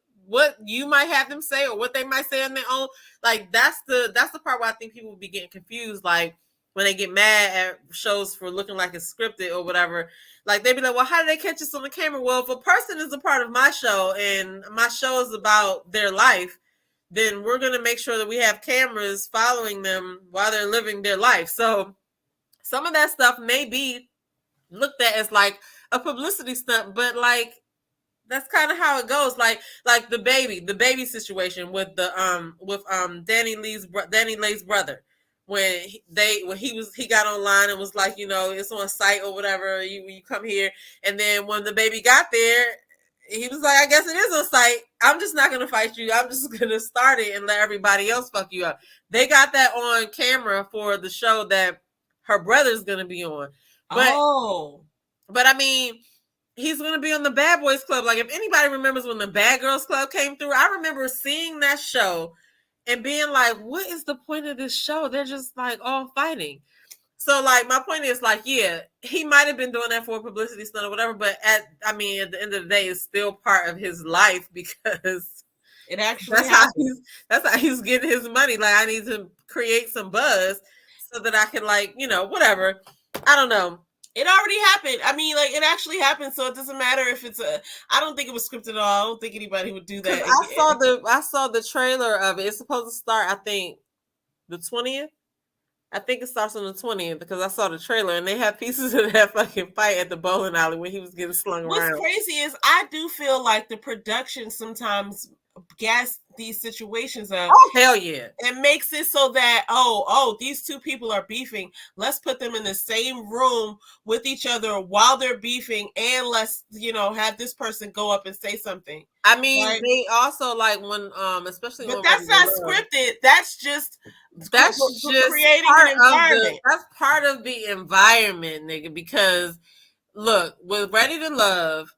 you might have them say or what they might say on their own. Like that's the part where I think people will be getting confused, like when they get mad at shows for looking like it's scripted or whatever. Like they be like, well, how did they catch us on the camera? Well, if a person is a part of my show and my show is about their life, then we're going to make sure that we have cameras following them while they're living their life. So some of that stuff may be looked at as like a publicity stunt, but like that's kind of how it goes. Like the baby situation with Danny Lee's brother, when he got online and was like, you know, it's on site or whatever, you come here, and then when the baby got there, he was like, I guess it is on site. I'm just not gonna fight you. I'm just gonna start it and let everybody else fuck you up. They got that on camera for the show that her brother's gonna be on. But I mean, he's going to be on the Bad Boys Club. Like, if anybody remembers when the Bad Girls Club came through, I remember seeing that show and being like, what is the point of this show? They're just, like, all fighting. So, like, my point is, like, yeah, he might have been doing that for a publicity stunt or whatever, but at the end of the day, it's still part of his life, because it actually that's how he's getting his money. Like, I need to create some buzz so that I can, like, you know, whatever. I don't know. It already happened. I mean, like, it actually happened, so it doesn't matter if it's I don't think it was scripted at all. I don't think anybody would do that. I saw the trailer of it. It's supposed to start, I think, the 20th. I think it starts on the 20th, because I saw the trailer and they have pieces of that fucking fight at the bowling alley when he was getting slung around. What's crazy is I do feel like the production sometimes gas these situations up. Oh, hell yeah. It makes it so that, oh, these two people are beefing. Let's put them in the same room with each other while they're beefing, and let's, you know, have this person go up and say something. I mean, right? They also, like, when especially, but that's not scripted. That's just creating an environment. That's part of the environment, nigga, because look, with Ready to Love,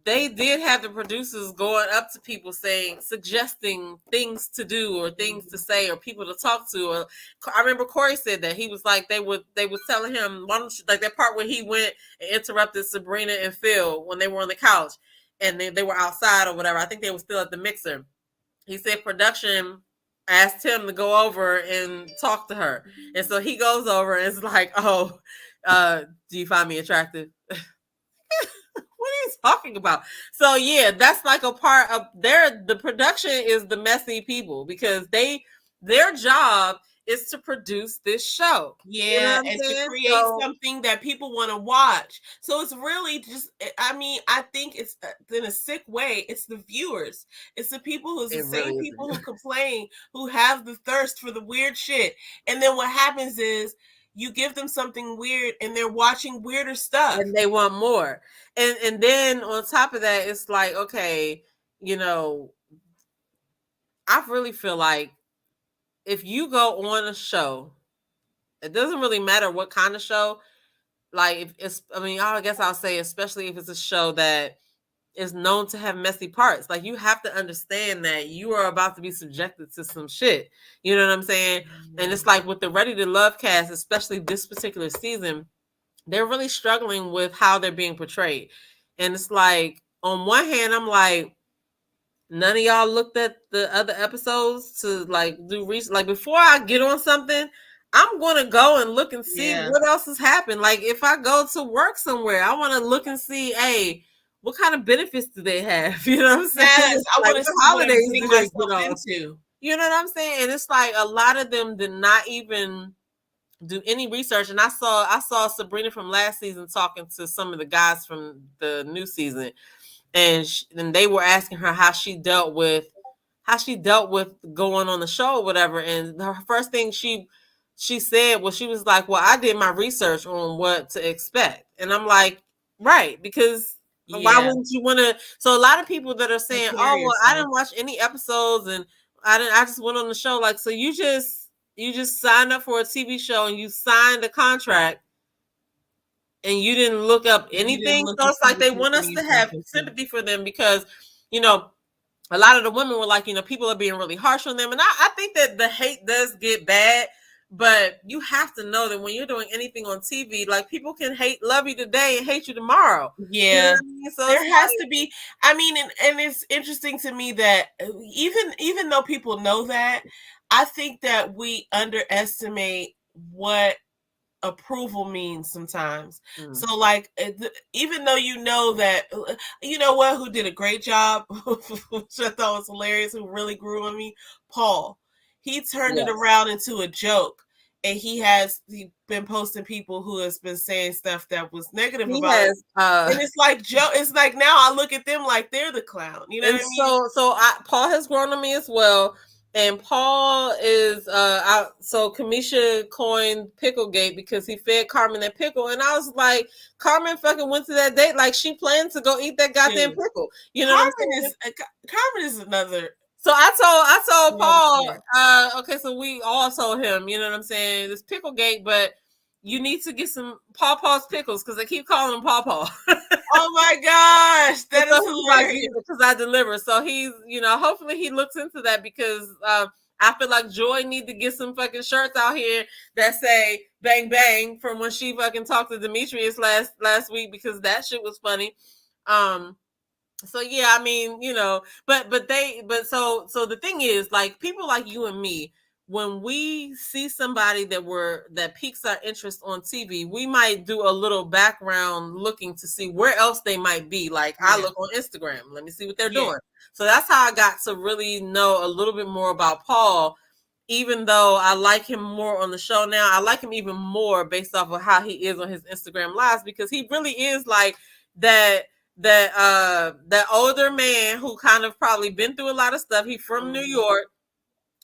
they did have the producers going up to people suggesting things to do or things to say or people to talk to. Or I remember Corey said that he was like they was telling him, why don't you, like that part where he went and interrupted Sabrina and Phil when they were on the couch and they were outside or whatever. I think they were still at the mixer. He said production asked him to go over and talk to her, and so he goes over and is like, "Oh, do you find me attractive?" What are you talking about? So yeah, that's like a part of the production is the messy people because their job is to produce this show. Yeah, and to create something that people want to watch. So it's really just, I mean, I think it's in a sick way, it's the viewers. It's the people who's the same people who complain, who have the thirst for the weird shit. And then what happens is you give them something weird and they're watching weirder stuff. And they want more. And then on top of that, it's like, okay, you know, I really feel like if you go on a show, it doesn't really matter what kind of show. Like, if it's, I mean, I guess I'll say, especially if it's a show that is known to have messy parts. Like, you have to understand that you are about to be subjected to some shit. You know what I'm saying? And it's like with the Ready to Love cast, especially this particular season, they're really struggling with how they're being portrayed. And it's like, on one hand, I'm like, none of y'all looked at the other episodes to like do research. Like, before I get on something, I'm going to go and look and see what else has happened. Like, if I go to work somewhere, I want to look and see, hey, what kind of benefits do they have? You know what I'm saying? Yes, I want to see holidays do they into. You know what I'm saying? And it's like a lot of them did not even do any research. And I saw Sabrina from last season talking to some of the guys from the new season, and they were asking her how she dealt with going on the show or whatever. And her first thing she said was, she was like, well, I did my research on what to expect. And I'm like, right, because why wouldn't you want to? So a lot of people that are saying, oh, well, I didn't watch any episodes and I just went on the show. Like, so you just signed up for a TV show and you signed a contract and you didn't look up anything. So it's like they want us to have sympathy for them because, you know, a lot of the women were like, you know, people are being really harsh on them. And I think that the hate does get bad, but you have to know that when you're doing anything on TV, like, people can love you today and hate you tomorrow. Yeah. You know what I mean? So there has to be, I mean, and it's interesting to me that even though people know that, I think that we underestimate what approval means sometimes. So like, even though you know that, you know what, who did a great job, which I thought was hilarious, who really grew on me, Paul. He turned it around into a joke, and he been posting people who has been saying stuff that was negative about it. And it's like Joe. It's like now I look at them like they're the clown. You know what I mean? So Paul has grown on me as well. And Paul is so Kamisha coined Picklegate because he fed Carmen that pickle, and I was like, Carmen fucking went to that date like she planned to go eat that goddamn pickle. You know, Carmen is another. So I told Paul, okay, so we all told him, you know what I'm saying, this Picklegate, but you need to get some Paul's pickles because they keep calling him Paul. Oh my gosh, that is hilarious. Because I deliver. So he's, you know, hopefully he looks into that because I feel like Joy need to get some fucking shirts out here that say "bang bang" from when she fucking talked to Demetrius last week because that shit was funny. So yeah, I mean, you know, but so the thing is, like, people like you and me, when we see somebody that piques our interest on TV, we might do a little background looking to see where else they might be. Like, I look on Instagram, let me see what they're doing. So that's how I got to really know a little bit more about Paul. Even though I like him more on the show now, I like him even more based off of how he is on his Instagram lives, because he really is like that older man who kind of probably been through a lot of stuff. He's from New York.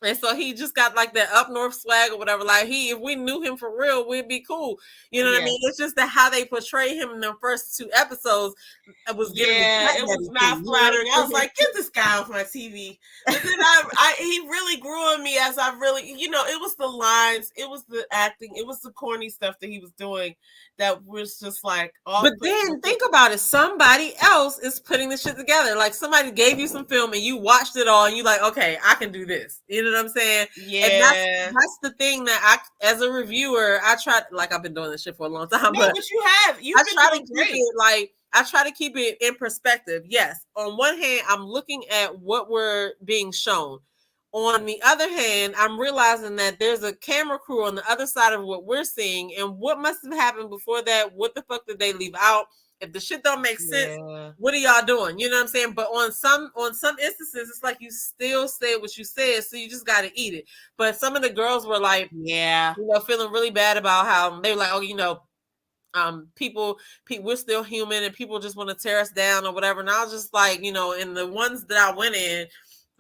And so he just got like that up north swag or whatever. Like if we knew him for real, we'd be cool. You know what I mean? It's just that how they portray him in the first 2 episodes was giving it was not flattering. I was like, get this guy off my TV. But then he really grew on me as I really, it was the lines, it was the acting, it was the corny stuff that he was doing that was just like. But then think about it. Somebody else is putting this shit together. Like somebody gave you some film and you watched it all and you like, okay, I can do this. You know what I'm saying? Yeah. And that's the thing that I, as a reviewer, I try, like I've been doing this shit for a long time. No, but you have. I try to keep it in perspective. Yes. On one hand, I'm looking at what we're being shown. On the other hand, I'm realizing that there's a camera crew on the other side of what we're seeing, and what must have happened before that. What the fuck did they leave out? If the shit don't make sense, what are y'all doing? You know what I'm saying? But on some instances, it's like you still say what you said, so you just got to eat it. But some of the girls were like, feeling really bad about how they were like, people, we're still human, and people just want to tear us down or whatever. And I was just like, in the ones that I went in,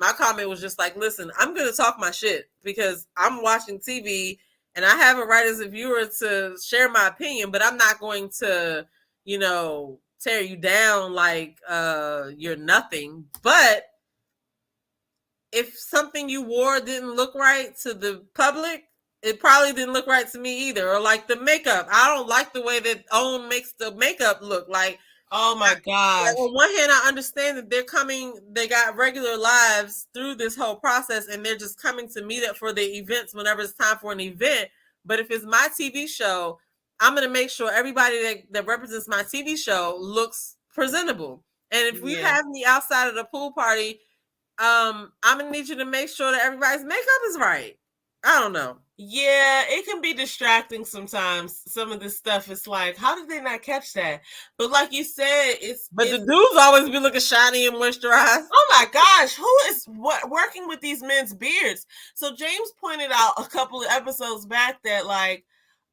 my comment was just like, listen, I'm going to talk my shit because I'm watching TV and I have a right as a viewer to share my opinion, but I'm not going to, tear you down like you're nothing. But if something you wore didn't look right to the public, it probably didn't look right to me either. Or like the makeup. I don't like the way that OWN makes the makeup look like. Oh my gosh. On one hand, I understand that they got regular lives through this whole process and they're just coming to meet up for the events whenever it's time for an event. But if it's my TV show, I'm going to make sure everybody that represents my TV show looks presentable. And if we have me outside of the pool party, I'm going to need you to make sure that everybody's makeup is right. I don't know. Yeah, it can be distracting sometimes. Some of this stuff is like, how did they not catch that? But like you said, the dudes always be looking shiny and moisturized. Oh my gosh, who is working with these men's beards? So James pointed out a couple of episodes back that like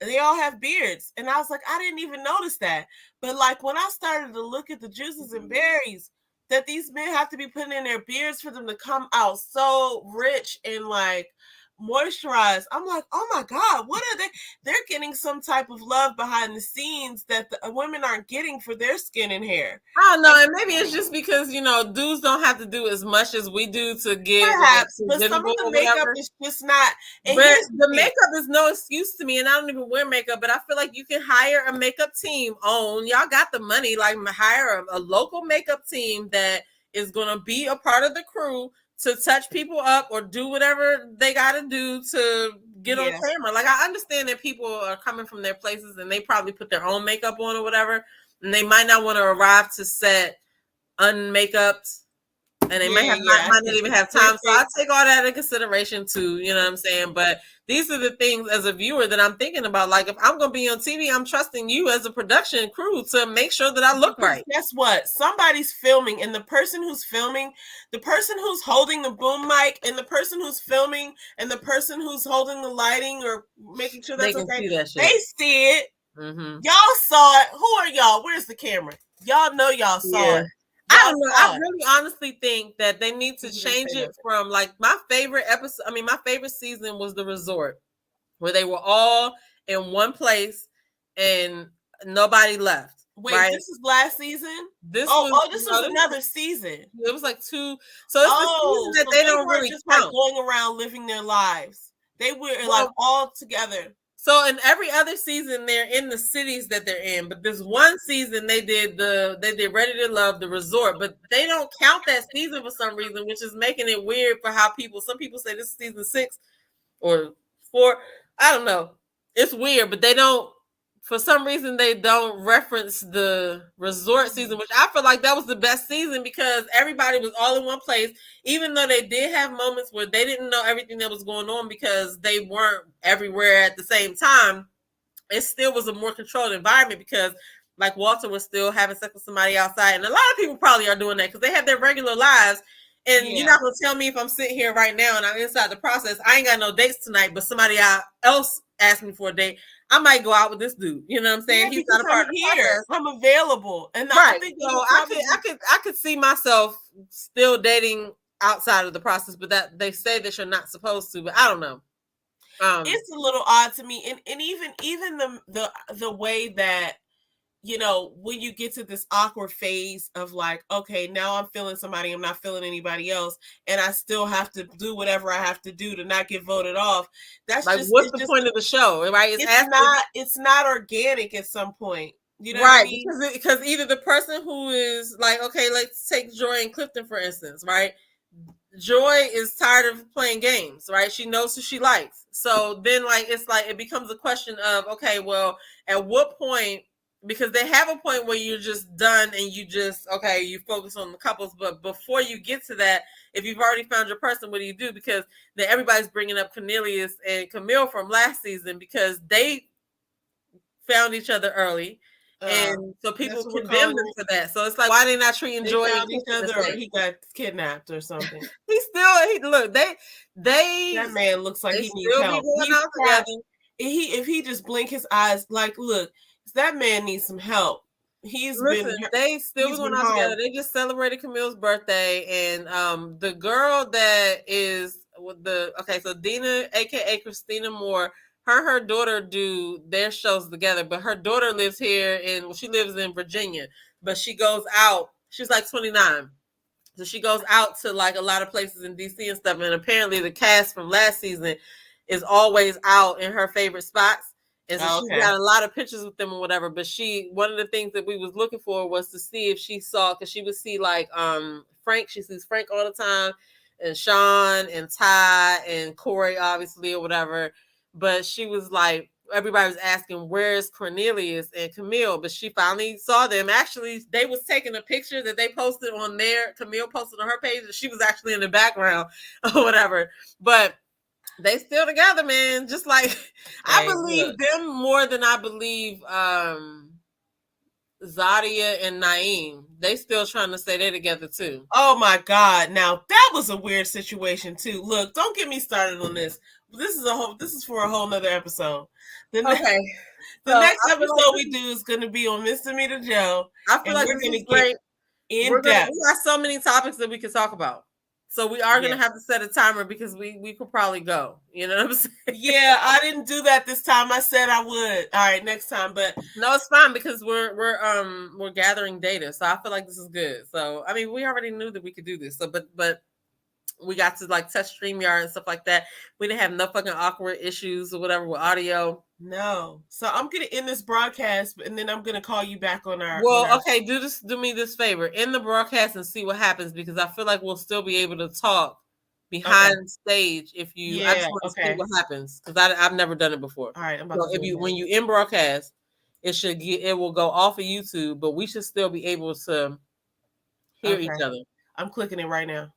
they all have beards, and I was like, I didn't even notice that. But like when I started to look at the juices and berries that these men have to be putting in their beards for them to come out so rich and like moisturized, I'm like, oh my god, what are they? They're getting some type of love behind the scenes that the women aren't getting for their skin and hair. I don't know, and maybe it's just because dudes don't have to do as much as we do to get. Perhaps, but some of the makeup is just not. But the makeup is no excuse to me, and I don't even wear makeup. But I feel like you can hire a makeup team. Y'all got the money, like hire a local makeup team that is going to be a part of the crew to touch people up or do whatever they got to do to get on camera. Like, I understand that people are coming from their places and they probably put their own makeup on or whatever, and they might not want to arrive to set unmakeuped, and they might not even have time. So I take all that into consideration too, you know what I'm saying? But these are the things as a viewer that I'm thinking about. Like, if I'm going to be on TV, I'm trusting you as a production crew to make sure that I look right. Guess what? Somebody's filming, and the person who's filming, the person who's holding the boom mic, and the person who's filming, and the person who's holding the lighting or making sure that's okay, they see it. Mm-hmm. Y'all saw it. Who are y'all? Where's the camera? Y'all know y'all saw it. I don't know. I really honestly think that they need to change it from like my favorite episode. I mean, my favorite season was the resort where they were all in one place and nobody left. Wait, this is last season? This was another season. It was like 2. So it's the season that they don't really just count. Like going around living their lives. They were like all together. So in every other season, they're in the cities that they're in. But this one season, they did Ready to Love, the resort. But they don't count that season for some reason, which is making it weird for how some people say this is season 6 or 4. I don't know. It's weird, but they don't. For some reason, they don't reference the resort season, which I feel like that was the best season because everybody was all in one place. Even though they did have moments where they didn't know everything that was going on because they weren't everywhere at the same time, it still was a more controlled environment because like Walter was still having sex with somebody outside. And a lot of people probably are doing that because they have their regular lives. And you're not going to tell me if I'm sitting here right now and I'm inside the process, I ain't got no dates tonight, but somebody else asked me for a date. I might go out with this dude. You know what I'm saying? He's not a part of the process. I'm available. And right. So I could see myself still dating outside of the process, but that they say that you're not supposed to, but I don't know. It's a little odd to me, and even the way that, you know, when you get to this awkward phase of like, okay, now I'm feeling somebody, I'm not feeling anybody else, and I still have to do whatever I have to do to not get voted off. That's like, just, what's the point of the show, right? It's not organic at some point. You know right, what I mean? because either the person who is like, okay, let's take Joy and Clifton for instance, right? Joy is tired of playing games, right? She knows who she likes. So then, like, it's like it becomes a question of, okay, well, at what point? Because they have a point where you're just done and you just, okay, you focus on the couples. But before you get to that, if you've already found your person, what do you do? Because then everybody's bringing up Cornelius and Camille from last season because they found each other early. And so people condemn them for that. So it's like, why are they not treating Joy and each other, or he got kidnapped or something? Look, that man looks like he needs help. If he just blink his eyes, like, look, that man needs some help. They still going out together. They just celebrated Camille's birthday, and the girl that is with so Dina, aka Christina Moore, her daughter do their shows together, but her daughter lives here and she lives in Virginia, but she goes out. She's like 29. So she goes out to like a lot of places in DC and stuff. And apparently the cast from last season is always out in her favorite spots. And so she got a lot of pictures with them or whatever. But one of the things that we was looking for was to see if she saw, because she would see like Frank. She sees Frank all the time, and Sean and Ty and Corey, obviously, or whatever. But she was like, everybody was asking, where's Cornelius and Camille? But she finally saw them. Actually, they was taking a picture that they posted on there. Camille posted on her page, and she was actually in the background or whatever. But they still together, man. Just like I believe them more than I believe Zadia and Naeem. They still trying to say they're together too. Oh my God. Now that was a weird situation too. Look, don't get me started on this. This is for a whole nother episode. The next episode we do is going to be on Misdemeanor Joe. I feel like we're going to get in depth. We got so many topics that we can talk about. So we are going to have to set a timer because we could probably go. You know what I'm saying? Yeah, I didn't do that this time. I said I would. All right, next time. But no, it's fine because we're gathering data. So I feel like this is good. So I mean, we already knew that we could do this. So but we got to like test StreamYard and stuff like that. We didn't have no fucking awkward issues or whatever with audio. No. So I'm gonna end this broadcast, and then I'm gonna call you back on our. Okay, do me this favor, end the broadcast and see what happens, because I feel like we'll still be able to talk behind stage if you. I just want to see what happens because I've never done it before. All right, when you end broadcast, it will go off of YouTube, but we should still be able to hear each other. I'm clicking it right now.